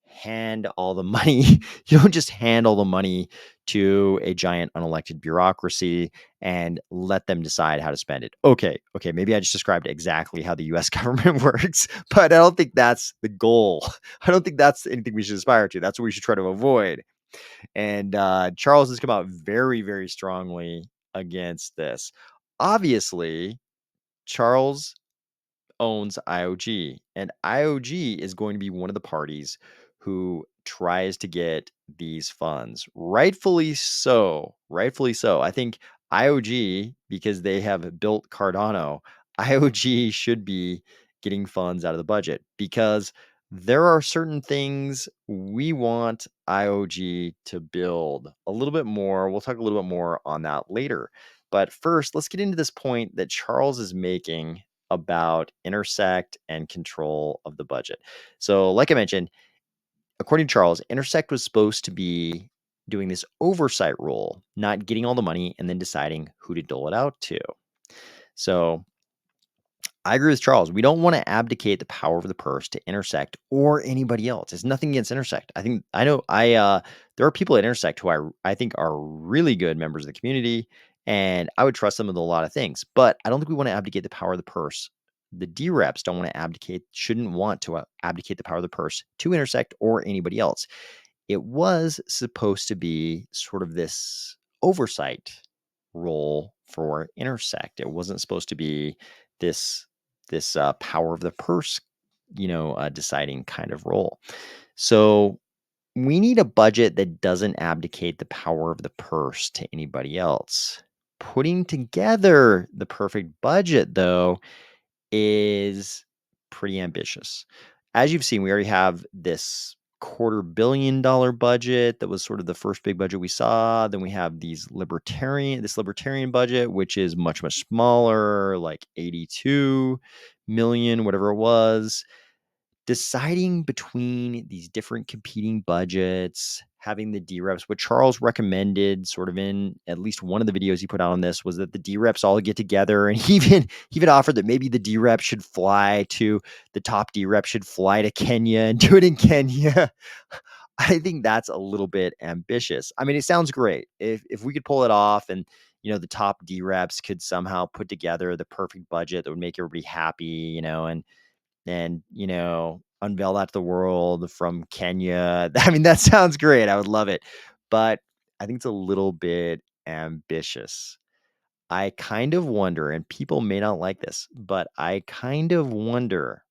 Speaker 1: hand all the money, you don't just hand all the money to a giant unelected bureaucracy and let them decide how to spend it. Okay, maybe I just described exactly how the US government works, but I don't think that's the goal. I don't think that's anything we should aspire to. That's what we should try to avoid. And Charles has come out very, very strongly against this. Obviously, Charles owns IOG, and IOG is going to be one of the parties who tries to get these funds. Rightfully so. Rightfully so. I think IOG, because they have built Cardano, IOG should be getting funds out of the budget because there are certain things we want IOG to build a little bit more. We'll talk a little bit more on that later. But first, let's get into this point that Charles is making about intersect and control of the budget. So, like I mentioned, according to Charles, intersect was supposed to be doing this oversight role, not getting all the money and then deciding who to dole it out to. So, I agree with Charles. We don't want to abdicate the power of the purse to Intersect or anybody else. It's nothing against Intersect. I think I know there are people at Intersect who I think are really good members of the community, and I would trust them with a lot of things. But I don't think we want to abdicate the power of the purse. The DReps don't want to abdicate, shouldn't want to abdicate the power of the purse to Intersect or anybody else. It was supposed to be sort of this oversight role for Intersect. It wasn't supposed to be this power of the purse, deciding kind of role. So we need a budget that doesn't abdicate the power of the purse to anybody else. Putting together the perfect budget, though, is pretty ambitious. As you've seen, we already have this $250 million budget that was sort of the first big budget we saw. Then we have this libertarian budget, which is much, much smaller, like 82 million, whatever it was. Deciding between these different competing budgets, having the DReps, what Charles recommended sort of in at least one of the videos he put out on this was that the DReps all get together, and he even offered that maybe the DRep should fly to the top DRep should fly to Kenya and do it in Kenya. I think that's a little bit ambitious. I mean, it sounds great. If we could pull it off and the top DReps could somehow put together the perfect budget that would make everybody happy, and unveil that to the world from Kenya. I mean, that sounds great. I would love it. But I think it's a little bit ambitious. I kind of wonder, and people may not like this, but I kind of wonder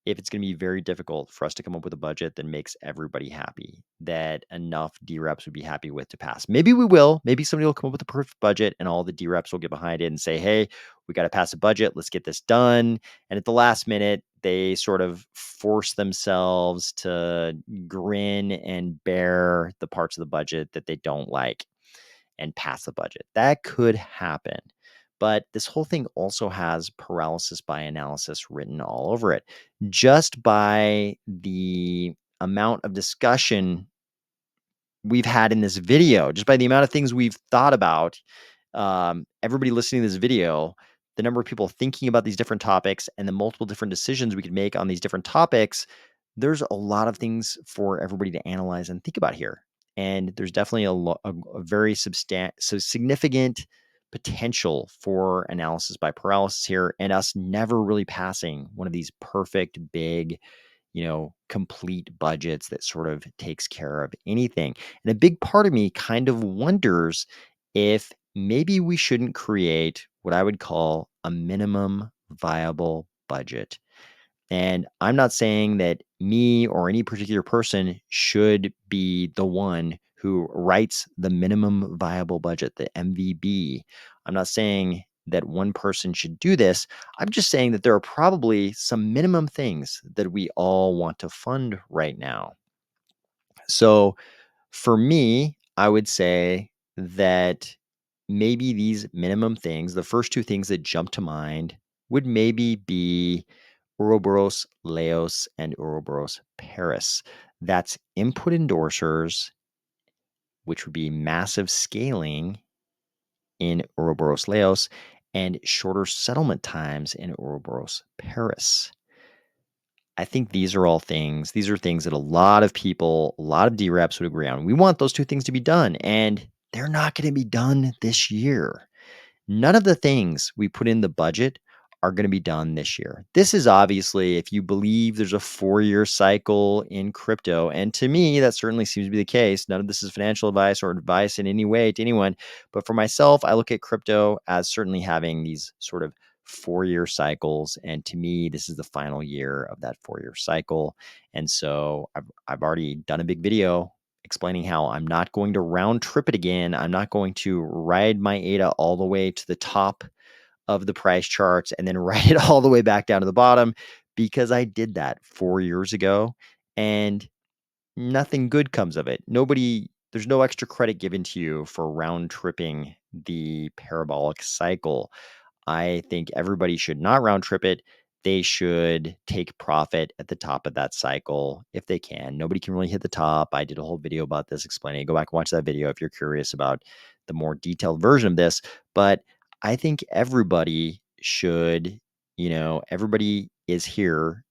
Speaker 1: if it's going to be very difficult for us to come up with a budget that makes everybody happy, that enough DReps would be happy with to pass. Maybe we will. Maybe somebody will come up with a perfect budget and all the DReps will get behind it and say, hey, we got to pass a budget. Let's get this done. And at the last minute, they sort of force themselves to grin and bear the parts of the budget that they don't like and pass the budget. That could happen. But this whole thing also has paralysis by analysis written all over it. Just by the amount of discussion we've had in this video, just by the amount of things we've thought about, everybody listening to this video, the number of people thinking about these different topics and the multiple different decisions we could make on these different topics, there's a lot of things for everybody to analyze and think about here. And there's definitely a very significant potential for analysis by paralysis here, and us never really passing one of these perfect big, complete budgets that sort of takes care of anything. And a big part of me kind of wonders if maybe we shouldn't create what I would call a minimum viable budget. And I'm not saying that me or any particular person should be the one who writes the minimum viable budget, the MVB. I'm not saying that one person should do this. I'm just saying that there are probably some minimum things that we all want to fund right now. So for me, I would say that maybe these minimum things, the first two things that jump to mind would maybe be Ouroboros Laos and Ouroboros Paris. That's input endorsers, which would be massive scaling in Ouroboros Laos and shorter settlement times in Ouroboros Paris. I think these are things that a lot of people, a lot of DReps would agree on. We want those two things to be done, and they're not going to be done this year. None of the things we put in the budget are going to be done this year. This is obviously, if you believe there's a 4-year cycle in crypto, and to me, that certainly seems to be the case. None of this is financial advice or advice in any way to anyone. But for myself, I look at crypto as certainly having these sort of 4-year cycles. And to me, this is the final year of that 4-year cycle. And so I've already done a big video explaining how I'm not going to round trip it again. I'm not going to ride my ADA all the way to the top of the price charts and then ride it all the way back down to the bottom, because I did that 4 years ago and nothing good comes of it. There's no extra credit given to you for round tripping the parabolic cycle. I think everybody should not round trip it. They should take profit at the top of that cycle if they can. Nobody can really hit the top. I did a whole video about this explaining it. Go back and watch that video if you're curious about the more detailed version of this. But I think everybody should, everybody is here,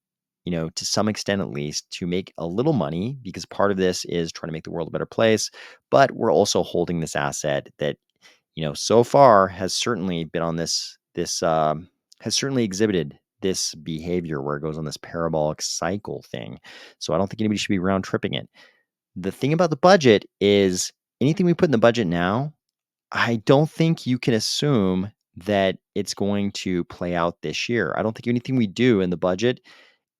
Speaker 1: to some extent at least, to make a little money, because part of this is trying to make the world a better place. But we're also holding this asset that so far has certainly been on has certainly exhibited this behavior where it goes on this parabolic cycle thing. So I don't think anybody should be round tripping it. The thing about the budget is anything we put in the budget now, I don't think you can assume that it's going to play out this year. I don't think anything we do in the budget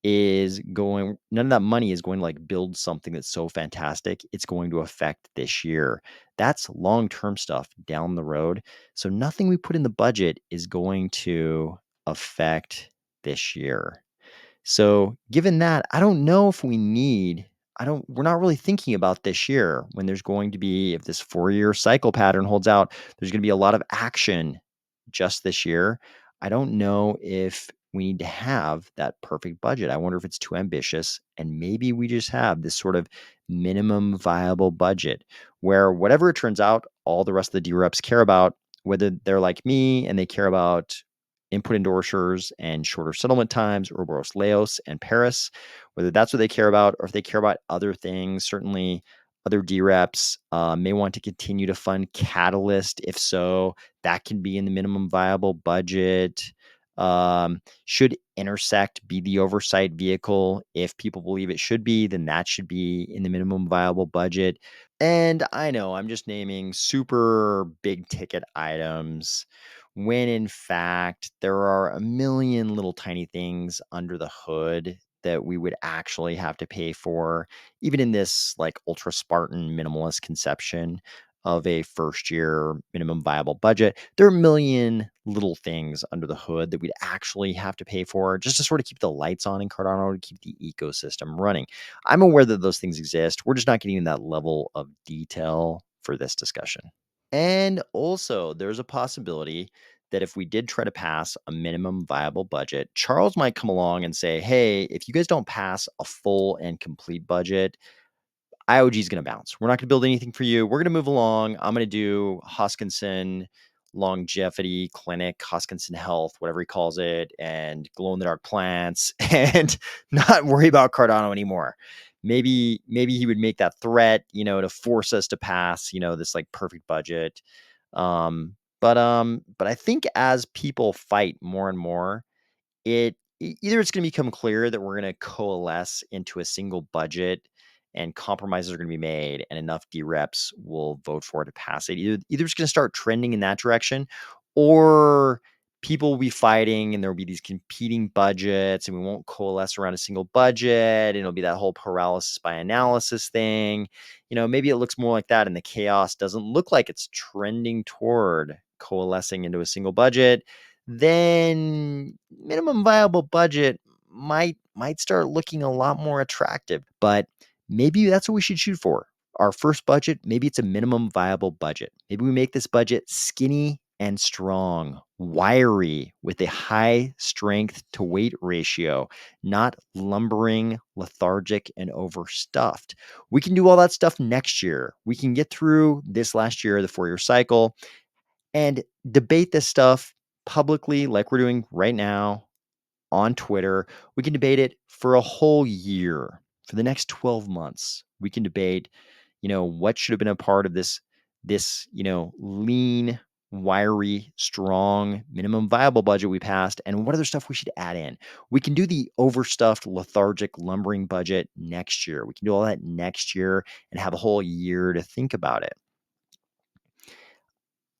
Speaker 1: none of that money is going to like build something that's so fantastic it's going to affect this year. That's long-term stuff down the road. So nothing we put in the budget is going to affect this year. So given that, I don't know if we're not really thinking about this year when there's going to be, if this 4-year cycle pattern holds out, there's going to be a lot of action just this year. I don't know if we need to have that perfect budget. I wonder if it's too ambitious, and maybe we just have this sort of minimum viable budget where whatever it turns out, all the rest of the DReps care about, whether they're like me and they care about input endorsers and shorter settlement times, Ouroboros Laos and Paris, whether that's what they care about or if they care about other things. Certainly, other DReps may want to continue to fund Catalyst. If so, that can be in the minimum viable budget. Should Intersect be the oversight vehicle? If people believe it should be, then that should be in the minimum viable budget. And I know I'm just naming super big ticket items when in fact there are a million little tiny things under the hood that we would actually have to pay for, even in this like ultra Spartan minimalist conception of a first year minimum viable budget. There are a million little things under the hood that we'd actually have to pay for just to sort of keep the lights on in Cardano, to keep the ecosystem running. I'm aware that those things exist. We're just not getting in that level of detail for this discussion. And also, there's a possibility that if we did try to pass a minimum viable budget, Charles might come along and say, hey, if you guys don't pass a full and complete budget, IOG is going to bounce. We're not going to build anything for you. We're going to move along. I'm going to do Hoskinson Longevity Clinic, Hoskinson Health, whatever he calls it, and glow in the dark plants, and not worry about Cardano anymore. Maybe he would make that threat, to force us to pass, this like perfect budget. But I think as people fight more and more, either it's going to become clear that we're going to coalesce into a single budget and compromises are going to be made and enough DReps will vote for it to pass it. Either it's going to start trending in that direction, or people will be fighting and there will be these competing budgets and we won't coalesce around a single budget, and it'll be that whole paralysis by analysis thing. Maybe it looks more like that and the chaos doesn't look like it's trending toward coalescing into a single budget, then minimum viable budget might start looking a lot more attractive. But maybe that's what we should shoot for. Our first budget, maybe it's a minimum viable budget. Maybe we make this budget skinny and strong, wiry, with a high strength to weight ratio, not lumbering, lethargic, and overstuffed. We can do all that stuff next year. We can get through this last year, the 4-year cycle, and debate this stuff publicly like we're doing right now on Twitter. We can debate it for a whole year, for the next 12 months. We can debate, what should have been a part of this, lean, wiry, strong, minimum viable budget we passed, and what other stuff we should add in. We can do the overstuffed, lethargic, lumbering budget next year. We can do all that next year and have a whole year to think about it.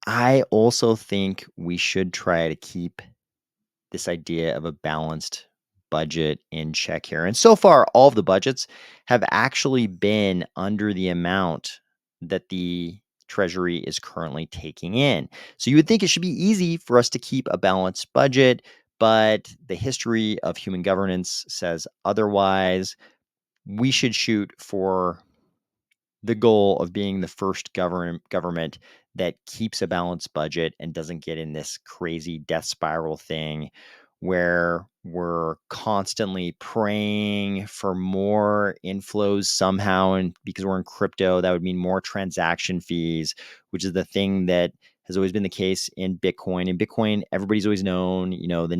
Speaker 1: I also think we should try to keep this idea of a balanced budget in check here. And so far, all of the budgets have actually been under the amount that the Treasury is currently taking in. So you would think it should be easy for us to keep a balanced budget, but the history of human governance says otherwise. We should shoot for the goal of being the first government that keeps a balanced budget and doesn't get in this crazy death spiral thing where we're constantly praying for more inflows somehow. And because we're in crypto, that would mean more transaction fees, which is the thing that has always been the case in Bitcoin. In Bitcoin, everybody's always known, the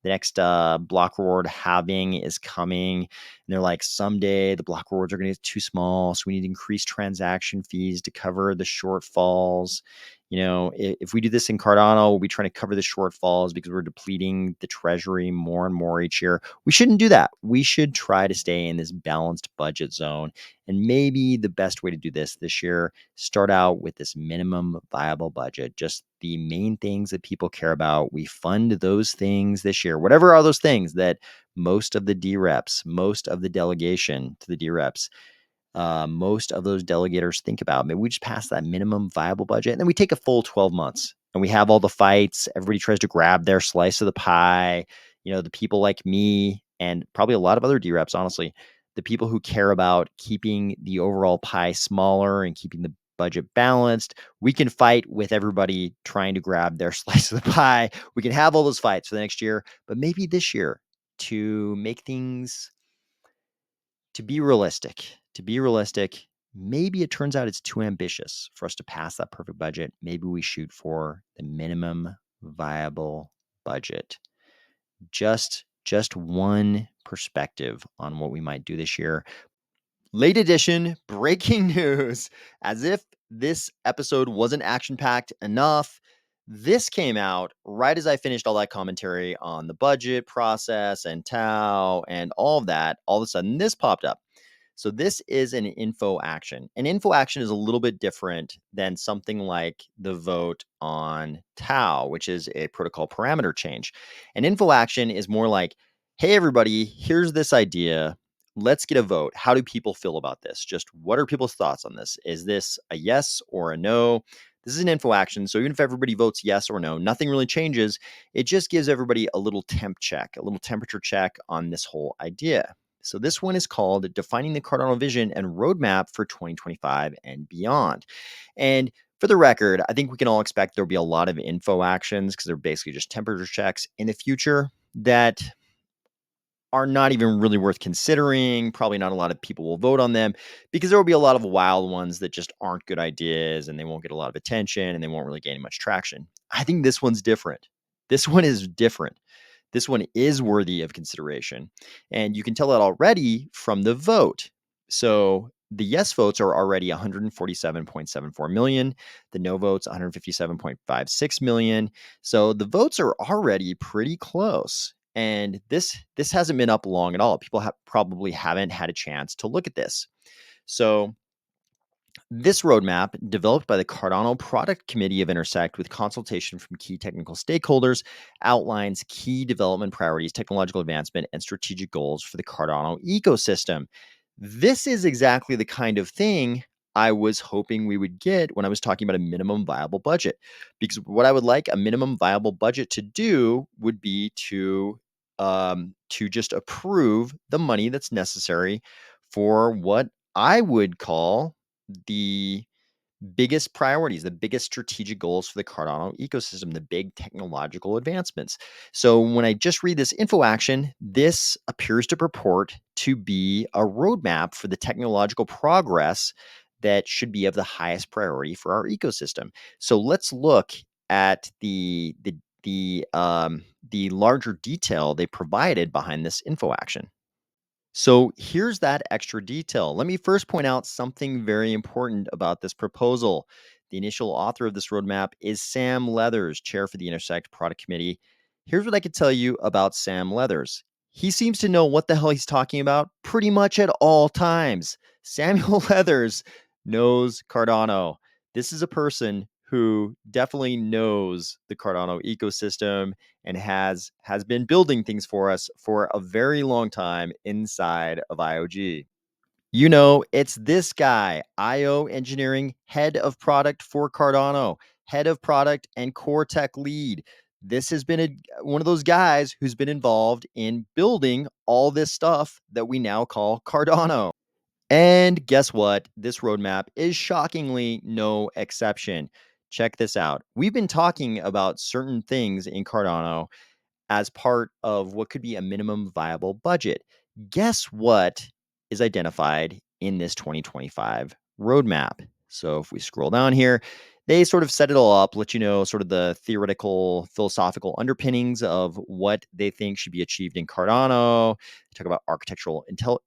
Speaker 1: next block reward halving is coming. And they're like, someday the block rewards are going to get too small. So we need to increase transaction fees to cover the shortfalls. If we do this in Cardano, we'll be trying to cover the shortfalls because we're depleting the treasury more and more each year. We shouldn't do that. We should try to stay in this balanced budget zone. And maybe the best way to do this year, start out with this minimum viable budget, just the main things that people care about. We fund those things this year, whatever are those things that most of the DReps, most of the delegation to the DReps, most of those delegators think about. Maybe we just pass that minimum viable budget and then we take a full 12 months and we have all the fights. Everybody tries to grab their slice of the pie. The people like me and probably a lot of other DReps, honestly, the people who care about keeping the overall pie smaller and keeping the budget balanced, we can fight with everybody trying to grab their slice of the pie. We can have all those fights for the next year, but maybe this year to make things to be realistic, maybe it turns out it's too ambitious for us to pass that perfect budget. Maybe we shoot for the minimum viable budget. Just one perspective on what we might do this year. Late edition breaking news. As if this episode wasn't action-packed enough, this came out right as I finished all that commentary on the budget process and Tau and all of that. All of a sudden, this popped up. So this is an info action. An info action is a little bit different than something like the vote on Tau, which is a protocol parameter change. An info action is more like, hey, everybody, here's this idea. Let's get a vote. How do people feel about this? Just what are people's thoughts on this? Is this a yes or a no? This is an info action. So even if everybody votes yes or no, nothing really changes. It just gives everybody a little temp check, a little temperature check on this whole idea. So this one is called Defining the Cardano Vision and Roadmap for 2025 and Beyond. And for the record, I think we can all expect there'll be a lot of info actions because they're basically just temperature checks in the future that are not even really worth considering. Probably not a lot of people will vote on them because there will be a lot of wild ones that just aren't good ideas and they won't get a lot of attention and they won't really gain much traction. I think this one's different. This one is different. This one is worthy of consideration. And you can tell that already from the vote. So the yes votes are already 147.74 million. The no votes, 157.56 million. So the votes are already pretty close. And this hasn't been up long at all. People probably haven't had a chance to look at this. So this roadmap, developed by the Cardano Product Committee of Intersect with consultation from key technical stakeholders, outlines key development priorities, technological advancement, and strategic goals for the Cardano ecosystem. This is exactly the kind of thing I was hoping we would get when I was talking about a minimum viable budget. Because what I would like a minimum viable budget to do would be to just approve the money that's necessary for what I would call the biggest priorities, the biggest strategic goals for the Cardano ecosystem, the big technological advancements. So when I just read this info action, this appears to purport to be a roadmap for the technological progress that should be of the highest priority for our ecosystem. So let's look at the larger detail they provided behind this info action. So here's that extra detail. Let me first point out something very important about this proposal. The initial author of this roadmap is Sam Leathers, chair for the Intersect Product Committee. Here's what I could tell you about Sam Leathers. He seems to know what the hell he's talking about pretty much at all times. Samuel Leathers knows Cardano. This is a person who definitely knows the Cardano ecosystem and has been building things for us for a very long time inside of IOG. You know, it's this guy, IO Engineering, head of product for Cardano, head of product and core tech lead. This has been one of those guys who's been involved in building all this stuff that we now call Cardano. And guess what? This roadmap is shockingly no exception. Check this out. We've been talking about certain things in Cardano as part of what could be a minimum viable budget. Guess what is identified in this 2025 roadmap? So if we scroll down here, they sort of set it all up, let you know sort of the theoretical, philosophical underpinnings of what they think should be achieved in Cardano. They talk about architectural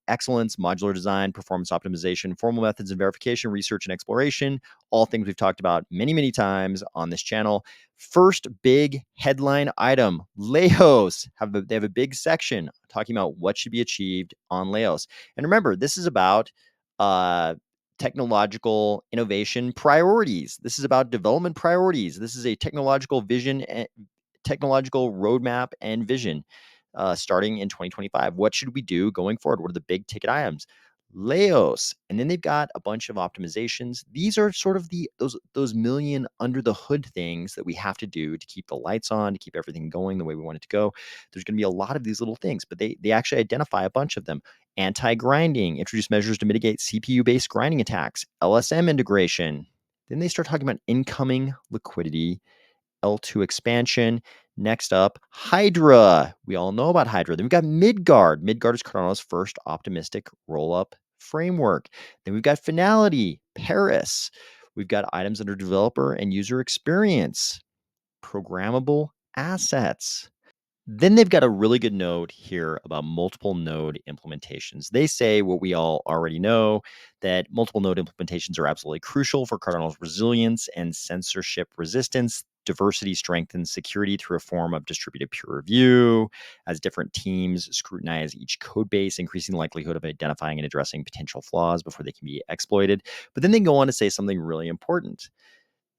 Speaker 1: excellence, modular design, performance optimization, formal methods of verification, research, and exploration. All things we've talked about many, many times on this channel. First big headline item, Laos. They have a big section talking about what should be achieved on Laos. And remember, this is about technological innovation priorities. This is about development priorities. This is a technological vision, technological roadmap and vision starting in 2025. What should we do going forward? What are the big ticket items? Laos, and then they've got a bunch of optimizations. These are sort of those million under the hood things that we have to do to keep the lights on, to keep everything going the way we want it to go. There's going to be a lot of these little things, but they actually identify a bunch of them. Anti-grinding, introduce measures to mitigate CPU-based grinding attacks, LSM integration. Then they start talking about incoming liquidity, L2 expansion. Next up, Hydra. We all know about Hydra. Then we've got Midgard. Midgard is Cardano's first optimistic roll-up framework. Then we've got Finality, Paris. We've got items under developer and user experience, programmable assets. Then they've got a really good note here about multiple node implementations. They say what we all already know, that multiple node implementations are absolutely crucial for Cardano's resilience and censorship resistance. Diversity strengthens security through a form of distributed peer review, as different teams scrutinize each code base, increasing the likelihood of identifying and addressing potential flaws before they can be exploited. But then they go on to say something really important.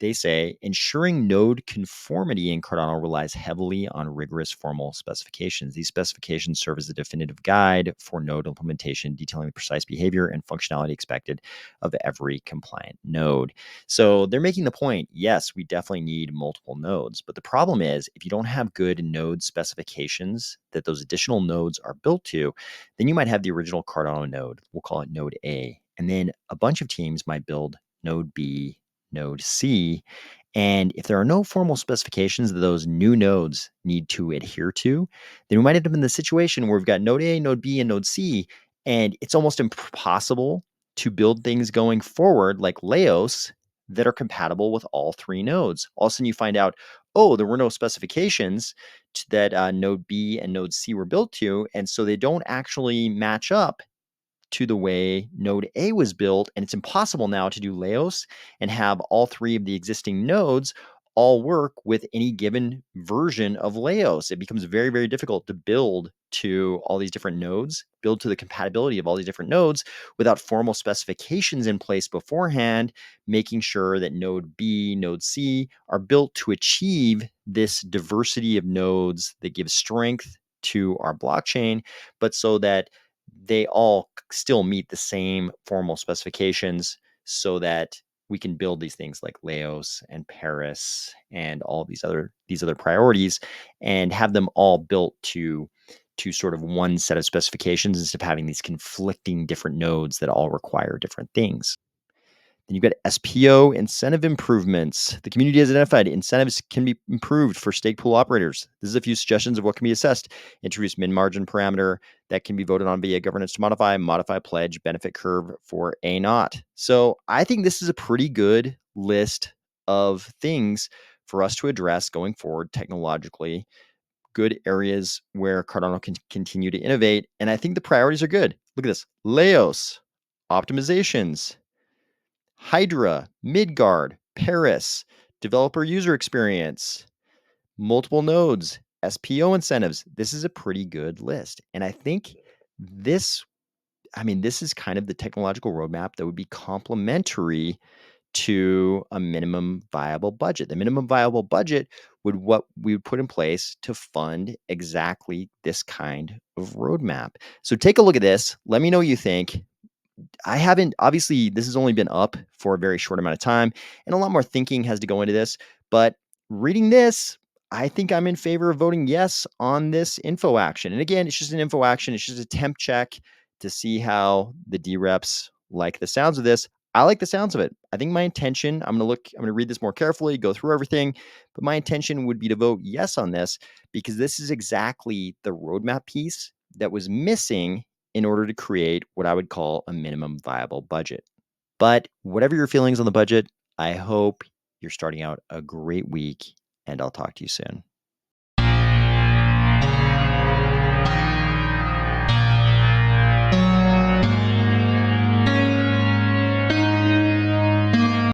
Speaker 1: They say ensuring node conformity in Cardano relies heavily on rigorous formal specifications. These specifications serve as a definitive guide for node implementation, detailing the precise behavior and functionality expected of every compliant node. So they're making the point, yes, we definitely need multiple nodes, but the problem is if you don't have good node specifications that those additional nodes are built to, then you might have the original Cardano node. We'll call it node A. And then a bunch of teams might build node B, node C. And if there are no formal specifications that those new nodes need to adhere to, then we might end up in the situation where we've got node A, node B, and node C, and it's almost impossible to build things going forward like Laos that are compatible with all three nodes. All of a sudden you find out, oh, there were no specifications that node B and node C were built to, and so they don't actually match up to the way node A was built. And it's impossible now to do Laos and have all three of the existing nodes all work with any given version of Laos. It becomes very, very difficult to build to all these different nodes, build to the compatibility of all these different nodes without formal specifications in place beforehand, making sure that node B, node C are built to achieve this diversity of nodes that gives strength to our blockchain, but so that they all still meet the same formal specifications so that we can build these things like Laos and Paris and all these other priorities and have them all built to sort of one set of specifications instead of having these conflicting different nodes that all require different things. Then you've got SPO incentive improvements. The community has identified incentives can be improved for stake pool operators. This is a few suggestions of what can be assessed. Introduce min margin parameter that can be voted on via governance to modify pledge benefit curve for a naught. So I think this is a pretty good list of things for us to address going forward technologically. Good areas where Cardano can continue to innovate. And I think the priorities are good. Look at this. Laos, optimizations, Hydra, Midgard, Paris, developer user experience, multiple nodes, SPO incentives. This is a pretty good list. And I think this, this is kind of the technological roadmap that would be complementary to a minimum viable budget. The minimum viable budget would what we would put in place to fund exactly this kind of roadmap. So take a look at this. Let me know what you think. I haven't, obviously, this has only been up for a very short amount of time, and a lot more thinking has to go into this. But reading this, I think I'm in favor of voting yes on this info action. And again, it's just an info action, it's just a temp check to see how the DReps like the sounds of this. I like the sounds of it. I think my intention, I'm going to read this more carefully, go through everything, but my intention would be to vote yes on this because this is exactly the roadmap piece that was missing in order to create what I would call a minimum viable budget. But whatever your feelings on the budget, I hope you're starting out a great week, and I'll talk to you soon.